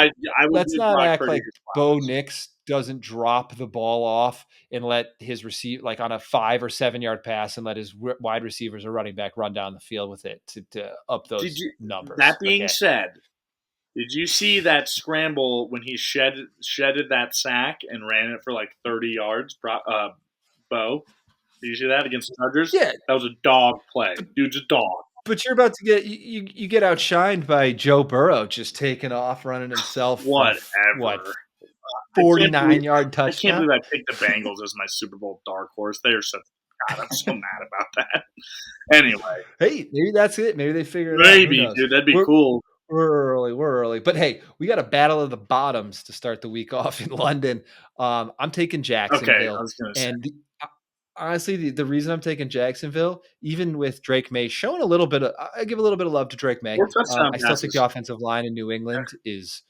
let's not Brock act Purdy like Bo Nix doesn't drop the ball off and let his like on a 5 or 7 yard pass and let his wide receivers or running back run down the field with it to up those numbers. That being said, did you see that scramble when he shedded that sack and ran it for like 30 yards? Bo, did you see that against the Chargers? Yeah, that was a dog play. Dude's a dog. But you're about to get you get outshined by Joe Burrow just taking off, running himself for what, Whatever. I can't believe 49-yard I can't touchdown? believe I picked the Bengals as my Super Bowl dark horse. They are such God, I'm so mad about that. Anyway, Hey, maybe that's it. Maybe they figure it out. Who maybe, knows? dude, that'd be We're cool. we're early. But hey, we got a battle of the bottoms to start the week off in London. I'm taking Okay, I Jacksonville, was gonna say. and honestly, the reason I'm taking Jacksonville, even with Drake May showing a little bit of, I give a little bit of love to Drake May. 4 touchdown I still think the passes. offensive line in New England is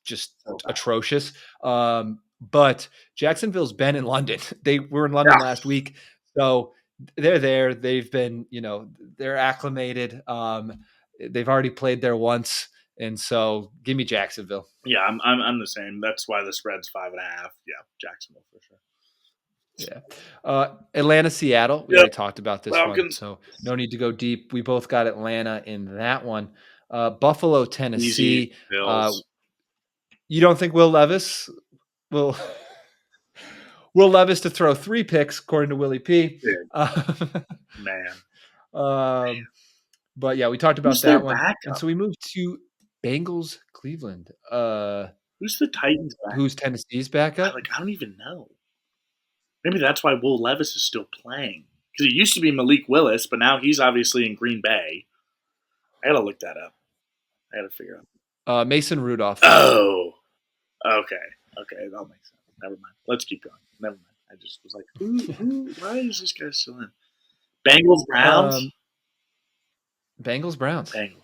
just So bad. atrocious. But Jacksonville's been in London. They were in London Yeah, last week, so they're there. They've been, they're acclimated. They've already played there once, and so give me Jacksonville. yeah, I'm the same. That's why the spread's 5.5. Yeah, Jacksonville for sure. Yeah. Atlanta, Seattle. We Yep, already talked about this one, Falcons. so no need to go deep. We both got Atlanta in that one. Buffalo, Easy Tennessee. Bills. You don't think Will Levis will Will Levis to throw 3 picks, according to Willie P. Big man. But yeah, we talked Who's about their that one. And backup? so we moved to Bengals, Cleveland. Who's the Titans back? Who's Tennessee's backup? I don't even know. Maybe that's why Will Levis is still playing. Because it used to be Malik Willis, but now he's obviously in Green Bay. I gotta look that up. I gotta figure out. Mason Rudolph. Oh, okay, that'll make sense. Never mind. Let's keep going. Never mind. I just was like, who? Why is this guy still in? Bengals, Browns. Bengals, Browns. Bengals.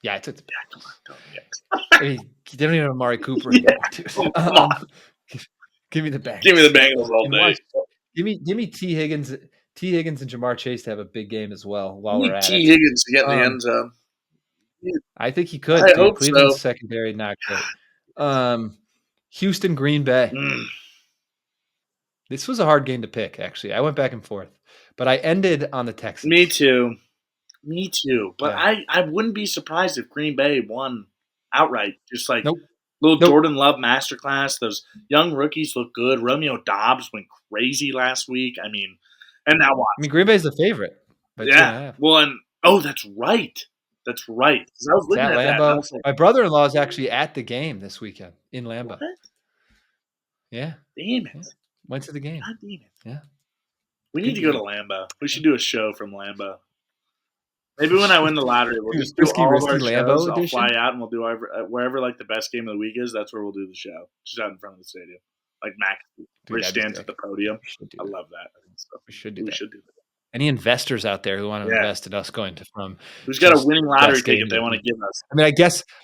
Yeah, I took the Yeah, come on, don't yikes. I mean, they don't even have Amari Cooper anymore, dude. Come on. Give me the Bengals. Give me the Bengals all And day. give me T. Higgins and Jamar Chase to have a big game as well while You we're need at T. it. Higgins to get in the end zone. I think he could, I dude. hope Cleveland's so. secondary not great. Houston, Green Bay. This was a hard game to pick, actually. I went back and forth, but I ended on the Texans. Me too. But Yeah. I wouldn't be surprised if Green Bay won outright. Just like Nope. little Jordan Love masterclass. Those young rookies look good. Romeo Dobbs went crazy last week. I mean, and now watch. I mean, Green Bay's the favorite by 2.5. Well, and that's right. That's right. 'Cause I was It's looking at at that. And I Lambeau. was like, My brother-in-law is actually at the game this weekend in Lambeau. what? Yeah. Damn it. Yeah. Went to the game. God damn it. Yeah. We need to go to Lambeau. We should do a show from Lambeau. Maybe when I win the lottery, we'll just do Risky all of our Lambeau shows. I'll edition. fly out and we'll do wherever like the best game of the week is. That's where we'll do the show, just out in front of the stadium, like Mac, where he stands at the podium. I love that. We should do that. Any investors out there who want to invest in us going to from who's got a just winning lottery best game ticket they to want to week? give us? I mean,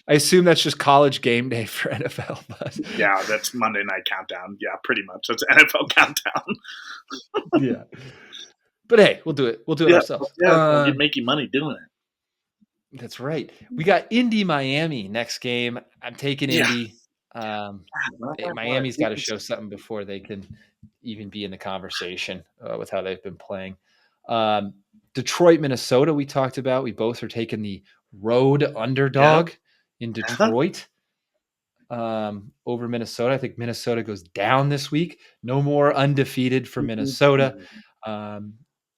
I assume that's just college game day for NFL. But Yeah, that's Monday Night Countdown. Yeah, pretty much. That's NFL Countdown. yeah. But hey, we'll do it. We'll do it ourselves. Yeah, we'll make you money doing it. That's right. We got Indy, Miami next game. I'm taking Indy. Miami's got to show something before they can even be in the conversation with how they've been playing. Detroit, Minnesota, we talked about. We both are taking the road underdog in Detroit over Minnesota. I think Minnesota goes down this week. No more undefeated for Minnesota.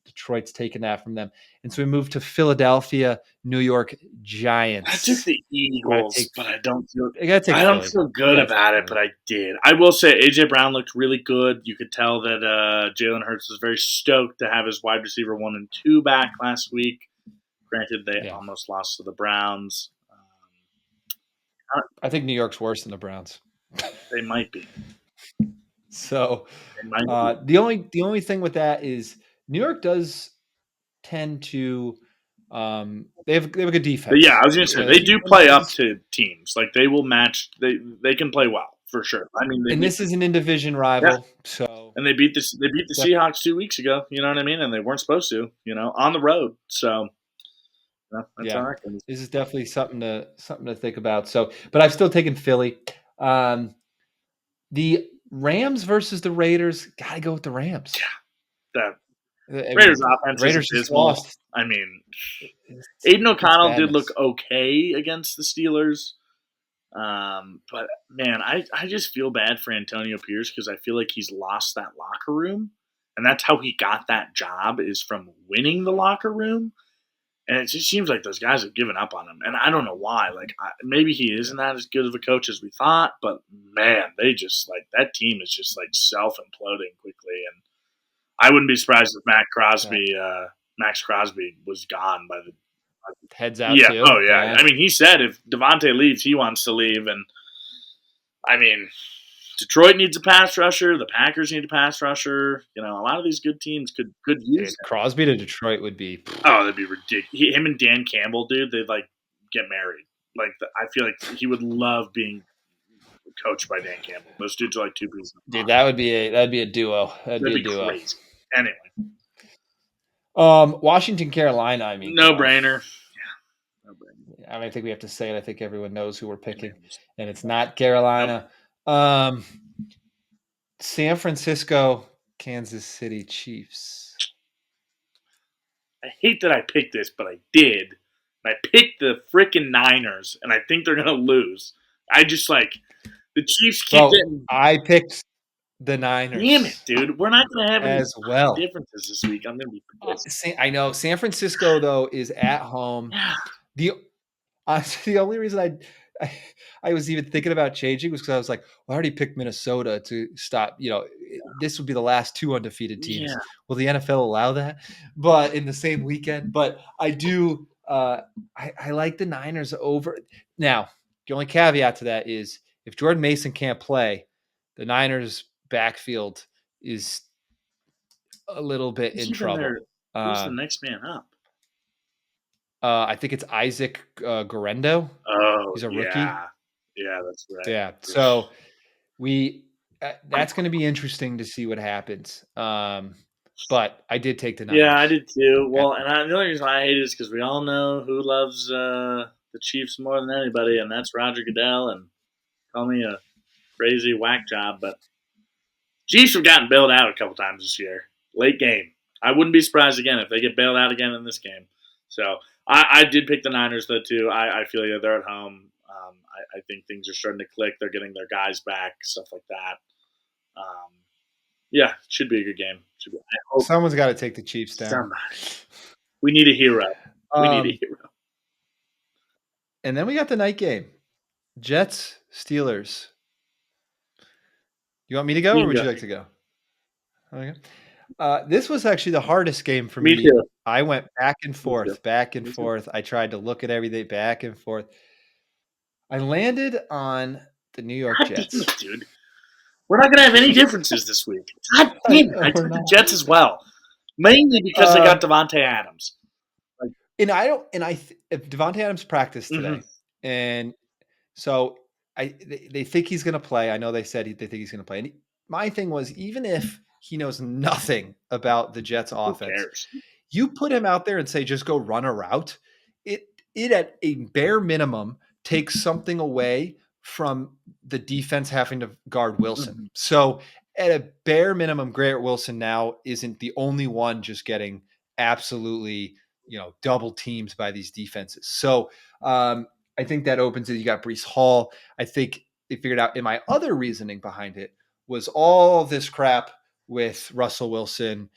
Detroit's taking that from them. And so we move to Philadelphia, New York Giants. I took the Eagles, but I don't feel good about it, but I did. I will say AJ Brown looked really good. You could tell that Jalen Hurts was very stoked to have his wide receiver 1 and 2 back last week. Granted, they almost lost to the Browns. I think New York's worse than the Browns. They might be. So the only thing with that is New York does tend to they have a good defense. But yeah, I was going to say they do play up to teams. Like they will match. They can play well for sure. I mean, this is an in-division rival. So and they beat the Seahawks 2 weeks ago. You know what I mean? And they weren't supposed to. On the road. So that's how that goes. This is definitely something to think about. So, but I've still taken Philly. The Rams versus the Raiders. Gotta go with the Rams. Yeah, Raiders offense is just lost. I mean, Aiden O'Connell did look okay against the Steelers. But man, I just feel bad for Antonio Pierce because I feel like he's lost that locker room. And that's how he got that job, is from winning the locker room. And it just seems like those guys have given up on him, and I don't know why. Like, maybe he isn't that as good of a coach as we thought, but man, they just like that team is just like self imploding quickly. And I wouldn't be surprised if Max Crosby was gone by the. Heads out Yeah. too. Oh yeah. Yeah. I mean, he said if Devontae leaves, he wants to leave, and I mean, Detroit needs a pass rusher. The Packers need a pass rusher. You know, a lot of these good teams could use Dude, him. Crosby to Detroit would be. Oh, that'd be ridiculous. Him and Dan Campbell, dude, they'd like get married. Like, I feel like he would love being coached by Dan Campbell. Those dudes are like two peas in a Dude, pod. that'd be a duo. That'd That'd be a be duo. crazy. Anyway, Washington, Carolina. I mean, no come on. brainer. Yeah, no brainer. I mean, I think we have to say it. I think everyone knows who we're picking, Unanimous. and it's not Carolina. San Francisco, Kansas City Chiefs. I hate that I picked this, but I did. And I picked the freaking Niners, and I think they're gonna lose. I just like the Chiefs keep Bro, getting. I picked the Niners. Damn it, dude! We're not gonna have any as well. differences this week. I'm gonna be pissed. I know San Francisco though is at home. Yeah. The only reason I was even thinking about changing was because I was like, well, I already picked Minnesota to stop. You know, this would be the last two undefeated teams. Yeah. Will the NFL allow that? But in the same weekend, but I do. I like the Niners over. Now, the only caveat to that is if Jordan Mason can't play, the Niners backfield is a little bit in trouble. Who's the next man up? I think it's Isaac Guerrero. Oh, He's a rookie. Yeah, that's right. Yeah. So that's going to be interesting to see what happens. But I did take the Niners. Yeah, I did too. Well, and the only reason I hate it is because we all know who loves the Chiefs more than anybody, and that's Roger Goodell. And call me a crazy whack job, but Chiefs have gotten bailed out a couple times this year. Late game. I wouldn't be surprised again if they get bailed out again in this game. So I did pick the Niners though too. I feel like they're at home. I think things are starting to click. They're getting their guys back, stuff like that. Yeah, it should be a good game. Someone's got to take the Chiefs down. Somebody. We need a hero. And then we got the night game. Jets, Steelers. You want me to go or would you like to go? Okay. This was actually the hardest game for me. Too. I went back and forth. I tried to look at everything back and forth. I landed on the New York Jets. Damn it, dude. We're not going to have any differences this week. God damn it. I took the Jets as well. Mainly because I got Devontae Adams. If Devontae Adams practiced today, and so they think he's going to play. I know they said they think he's going to play. And my thing was, even if he knows nothing about the Jets offense, you put him out there and say, just go run a route. It at a bare minimum takes something away from the defense having to guard Wilson. So at a bare minimum, Garrett Wilson now isn't the only one just getting absolutely, double teams by these defenses. So I think that opens it. You got Breece Hall. I think they figured out, and my other reasoning behind it was all this crap with Russell Wilson.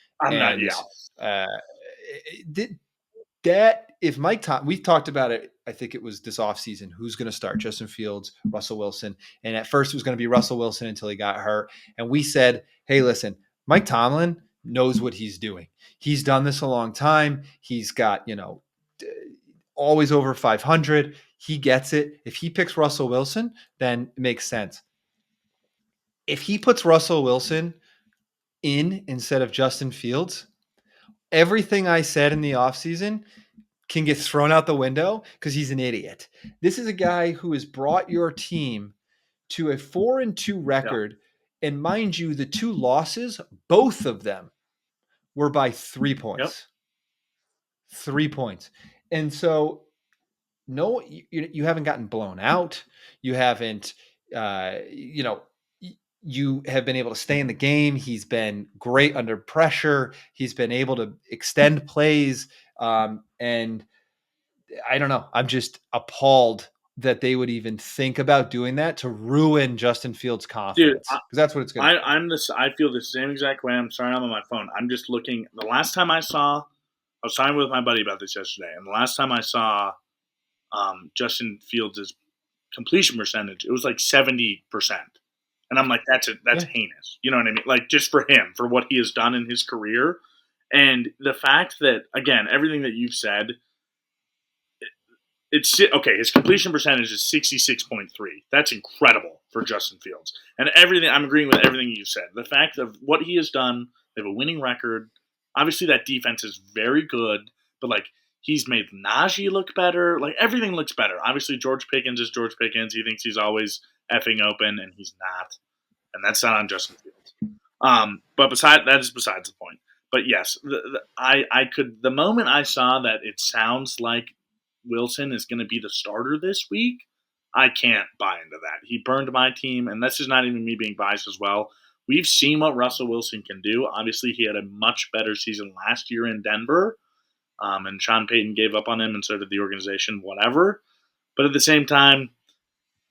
That if Mike Tom, we talked about it, I think it was this offseason, who's going to start, Justin Fields, Russell Wilson. And at first it was going to be Russell Wilson until he got hurt. And we said, hey, listen, Mike Tomlin knows what he's doing. He's done this a long time. He's got, always over 500. He gets it. If he picks Russell Wilson, then it makes sense. If he puts Russell Wilson in instead of Justin Fields, everything I said in the offseason can get thrown out the window because he's an idiot. This is a guy who has brought your team to a 4-2 record. Yeah. And mind you, the two losses, both of them were by 3 points. Yep. 3 points. And so, no, you haven't gotten blown out. You haven't, you have been able to stay in the game. He's been great under pressure. He's been able to extend plays. And I don't know. I'm just appalled that they would even think about doing that to ruin Justin Fields' confidence. Because that's what it's going to I feel the same exact way. I'm sorry, I'm on my phone. I'm just looking. The last time I saw was talking with my buddy about this yesterday, and the last time I saw Justin Fields' completion percentage, it was like 70%. And I'm like, that's Yeah. heinous. You know what I mean? Like, just for him, for what he has done in his career. And the fact that, again, everything that you've said, it's okay. His completion percentage is 66.3. That's incredible for Justin Fields. And everything, I'm agreeing with everything you said. The fact of what he has done, they have a winning record. Obviously, that defense is very good, but like, he's made Najee look better. Like, everything looks better. Obviously, George Pickens is George Pickens. He thinks he's always effing open, and he's not. And that's not on Justin Fields. But that is besides the point. But yes, I could, the moment I saw that it sounds like Wilson is going to be the starter this week, I can't buy into that. He burned my team, and this is not even me being biased as well. We've seen what Russell Wilson can do. Obviously, he had a much better season last year in Denver, and Sean Payton gave up on him, and so did the organization, whatever. But at the same time,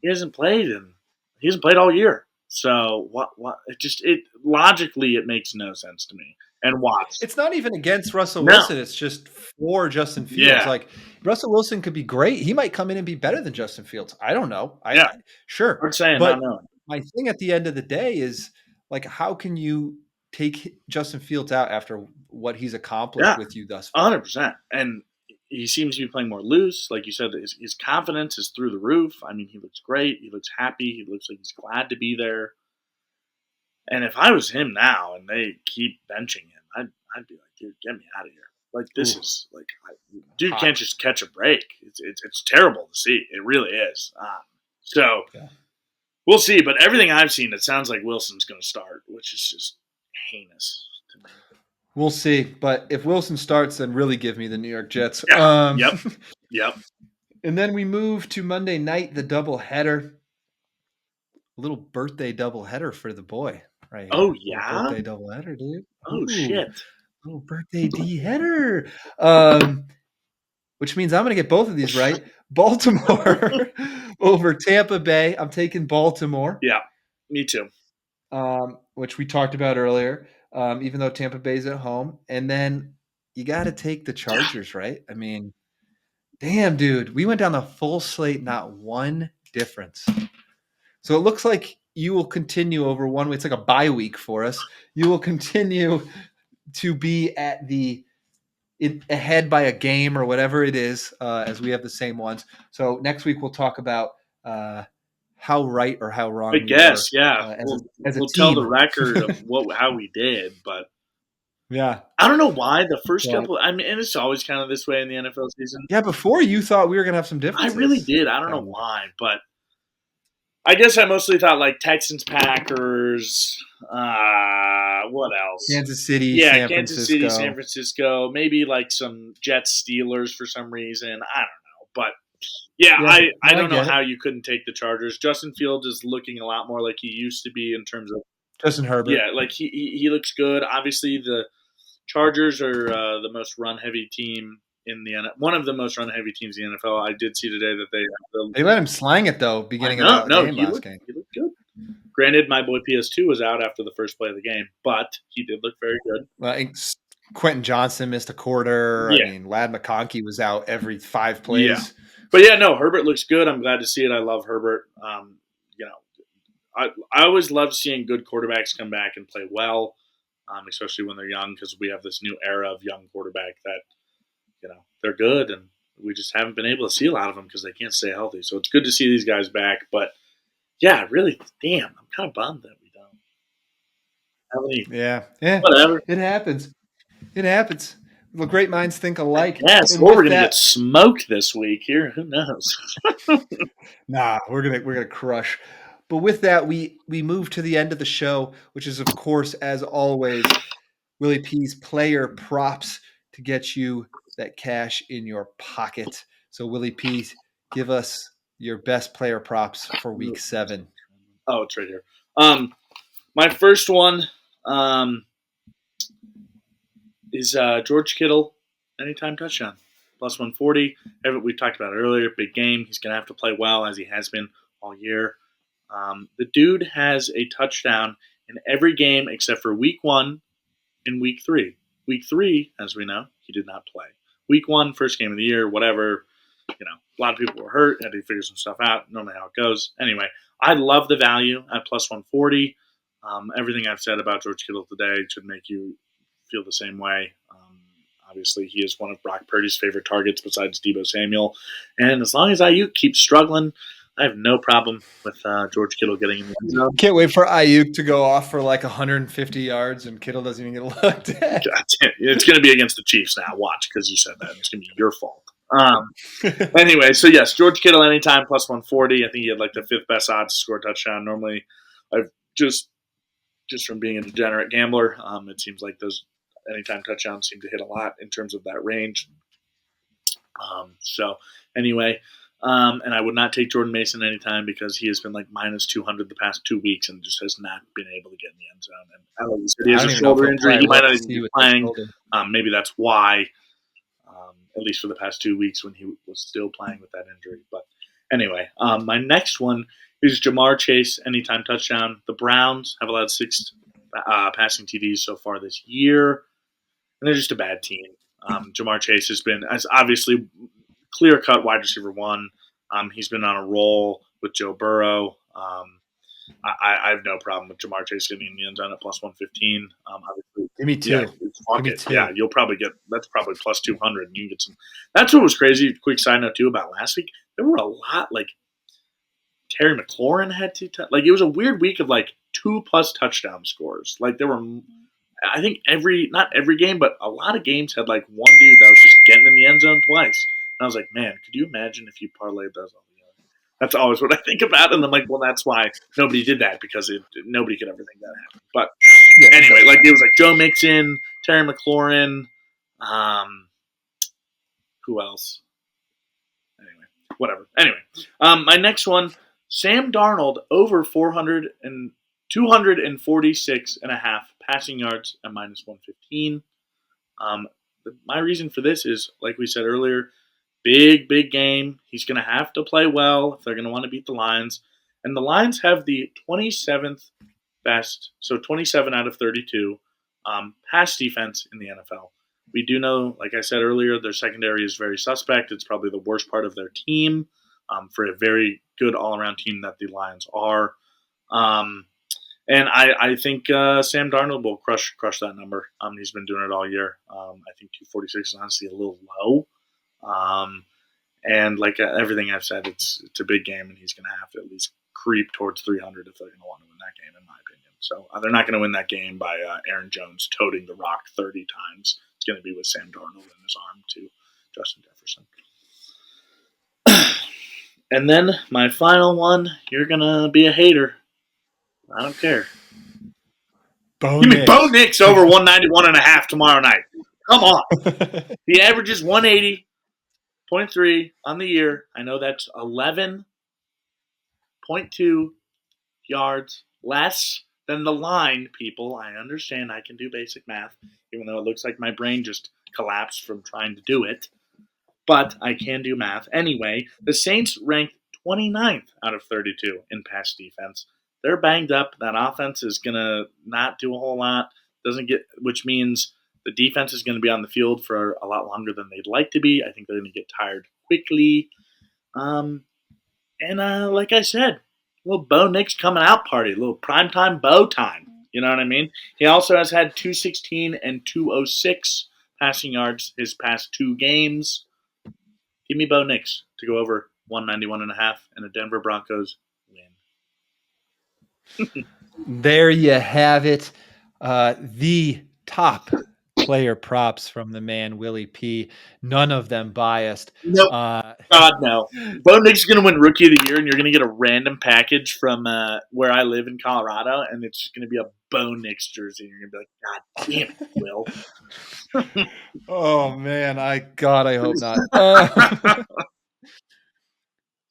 he hasn't played, and he hasn't played all year. So what? It logically it makes no sense to me. And watch. It's not even against Russell No. Wilson. It's just for Justin Fields. Yeah. Like, Russell Wilson could be great. He might come in and be better than Justin Fields. I don't know. Sure. We're saying But not knowing. my thing at the end of the day is, like, how can you take Justin Fields out after what he's accomplished with you thus far? 100%. And he seems to be playing more loose. Like you said, his confidence is through the roof. I mean, he looks great. He looks happy. He looks like he's glad to be there. And if I was him now and they keep benching him, I'd be like, dude, get me out of here. Like, this is like, dude can't just catch a break. It's terrible to see. It really is. So we'll see. But everything I've seen, it sounds like Wilson's going to start, which is just heinous to me. We'll see. But if Wilson starts, then really give me the New York Jets. Yeah. Yep. And then we move to Monday night, the doubleheader. A little birthday doubleheader for the boy right here. Oh, yeah? Birthday doubleheader, dude. Oh, shit. Little birthday D-header. Which means I'm going to get both of these right. Baltimore over Tampa Bay. I'm taking Baltimore. Yeah, me too. Which we talked about earlier, even though Tampa Bay's at home. And then you got to take the Chargers, right? I mean, damn, dude. We went down the full slate, not one difference. So it looks like you will continue over one week. It's like a bye week for us. You will continue to be at ahead by a game or whatever it is, as we have the same ones. So next week we'll talk about how right or how wrong. I guess, we were, we'll tell the record of how we did, but yeah, I don't know why the first couple. I mean, and it's always kind of this way in the NFL season. Yeah, before you thought we were gonna have some differences. I really did. I don't know why, but I guess I mostly thought like Texans, Packers. What else? Kansas City, Kansas City, San Francisco. Maybe like some Jets, Steelers for some reason. I don't know, but I don't know how you couldn't take the Chargers. Justin Fields is looking a lot more like he used to be in terms of Justin Herbert. Yeah, like he looks good. Obviously, the Chargers are the most run-heavy team in the NFL. One of the most run-heavy teams in the NFL. I did see today that they let him slang it though. Beginning of the game last game, he looked good. Granted, my boy PS2 was out after the first play of the game, but he did look very good. Well, Quentin Johnson missed a quarter. Yeah. I mean, Lad McConkey was out every 5 plays. Yeah. But Herbert looks good. I'm glad to see it. I love Herbert. I always love seeing good quarterbacks come back and play well, especially when they're young, because we have this new era of young quarterback that, they're good, and we just haven't been able to see a lot of them because they can't stay healthy. So it's good to see these guys back. But, yeah, really, damn, I'm kind of bummed that we don't have any. Yeah. Whatever. It happens. Well, great minds think alike. Yes, or we're going to get smoked this week here. Who knows? Nah, we're gonna crush. But with that, we move to the end of the show, which is, of course, as always, Willie P's player props to get you that cash in your pocket. So, Willie P, give us your best player props for Week 7. Oh, it's right here. My first one is George Kittle, anytime touchdown, plus 140. We talked about it earlier. Big game. He's going to have to play well, as he has been all year. The dude has a touchdown in every game except for Week 1 and Week 3. Week 3, as we know, he did not play. Week 1, first game of the year, whatever. A lot of people were hurt, had to figure some stuff out. Normally how it goes. Anyway, I love the value at plus 140. Everything I've said about George Kittle today should make you feel the same way. Obviously, he is one of Brock Purdy's favorite targets besides Deebo Samuel. And as long as Ayuk keeps struggling, I have no problem with George Kittle getting in the end zone. Can't wait for Ayuk to go off for like 150 yards and Kittle doesn't even get looked at. It's going to be against the Chiefs now. Watch, because you said that. It's going to be your fault. Anyway, so yes, George Kittle anytime plus 140. I think he had like the 5th best odds to score a touchdown. Normally, I've just from being a degenerate gambler, it seems like those anytime touchdowns seem to hit a lot in terms of that range. So anyway, and I would not take Jordan Mason anytime because he has been like minus 200 the past 2 weeks and just has not been able to get in the end zone. And like you said, he has a shoulder injury. He might not even be playing. Maybe that's why, at least for the past 2 weeks when he was still playing with that injury. But anyway, my next one is Jamar Chase, anytime touchdown. The Browns have allowed 6 passing TDs so far this year, and they're just a bad team. Jamar Chase has been, as obviously, clear-cut wide receiver 1. He's been on a roll with Joe Burrow. I have no problem with Jamar Chase getting in the end zone at plus 115. Obviously, Give me 2. Yeah, Give me 2. Yeah, you'll probably get that's probably plus 200, and you can get some. That's what was crazy. Quick side note too about last week. There were a lot like Terry McLaurin had 2. Like it was a weird week of like 2+ touchdown scores. Like there were, I think not every game, but a lot of games had like one dude that was just getting in the end zone twice. And I was like, man, could you imagine if you parlayed those all together? That's always what I think about, and I'm like, well, that's why nobody did that because nobody could ever think that happened. But anyway, like it was like Joe Mixon, Terry McLaurin, who else? Anyway, whatever. Anyway, my next one, Sam Darnold over 246.5 passing yards at minus 115. My reason for this is, like we said earlier, big game. He's going to have to play well if they're going to want to beat the Lions. And the Lions have the 27th best, so 27 out of 32 pass defense in the NFL. We do know, like I said earlier, their secondary is very suspect. It's probably the worst part of their team for a very good all-around team that the Lions are. And I think Sam Darnold will crush that number. He's been doing it all year. I think 246 is honestly a little low. And like everything I've said, it's a big game, and he's going to have to at least creep towards 300 if they're going to want to win that game, in my opinion. So they're not going to win that game by Aaron Jones toting the rock 30 times. It's going to be with Sam Darnold in his arm to Justin Jefferson. And then my final one, you're going to be a hater. I don't care. Give me Bo Nix over 191.5 tomorrow night. Come on. He averages 180.3 on the year. I know that's 11.2 yards less than the line, people. I understand I can do basic math, even though it looks like my brain just collapsed from trying to do it. But I can do math. Anyway, the Saints ranked 29th out of 32 in pass defense. They're banged up. That offense is going to not do a whole lot. Which means the defense is going to be on the field for a lot longer than they'd like to be. I think they're going to get tired quickly. And like I said, a little Bo Nix coming out party, a little primetime Bo time. You know what I mean? He also has had 216 and 206 passing yards his past 2 games. Give me Bo Nix to go over 191.5 and a Denver Broncos win. There you have it. The top player props from the man, Willie P. None of them biased. Nope. God, no. Bo Nix is going to win Rookie of the Year, and you're going to get a random package from where I live in Colorado, and it's just going to be a Bo Nix jersey. And you're going to be like, God damn it, Will. Oh, man. I hope not.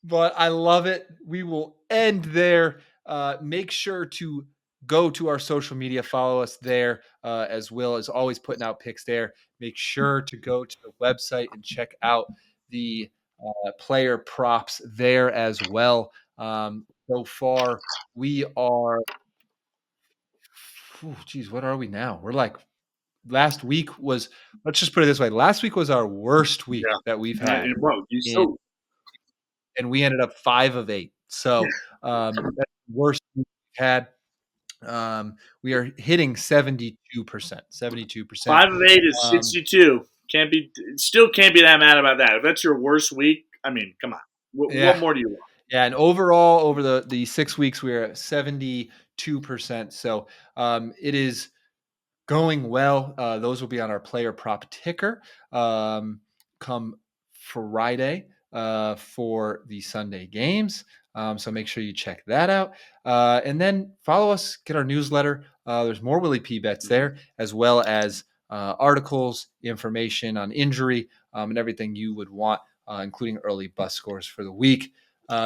But I love it. We will end there. Make sure to go to our social media, follow us there, as Will is always putting out picks there. Make sure to go to the website and check out the player props there as well. So far, we are, what are we now? We're like last week was, let's just put it this way. Last week was our worst week Yeah. that we've had. Well, you And, still and we ended up 5 of 8. So that's the worst week we've had. We are hitting 72%. 72%. 5 of 8 is Um, 62. Still can't be that mad about that. If that's your worst week, I mean, come on. What yeah. more do you want? Yeah. And overall, over the 6 weeks, we are at 72%. So it is going well. Those will be on our player prop ticker come Friday for the Sunday games. So make sure you check that out. And then follow us, get our newsletter. There's more Willie P bets there, as well as articles, information on injury, and everything you would want, including early bus scores for the week.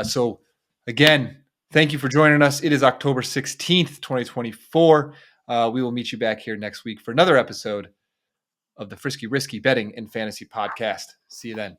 So again, thank you for joining us. It is October 16th, 2024. We will meet you back here next week for another episode of the Frisky Risky Betting and Fantasy Podcast. See you then.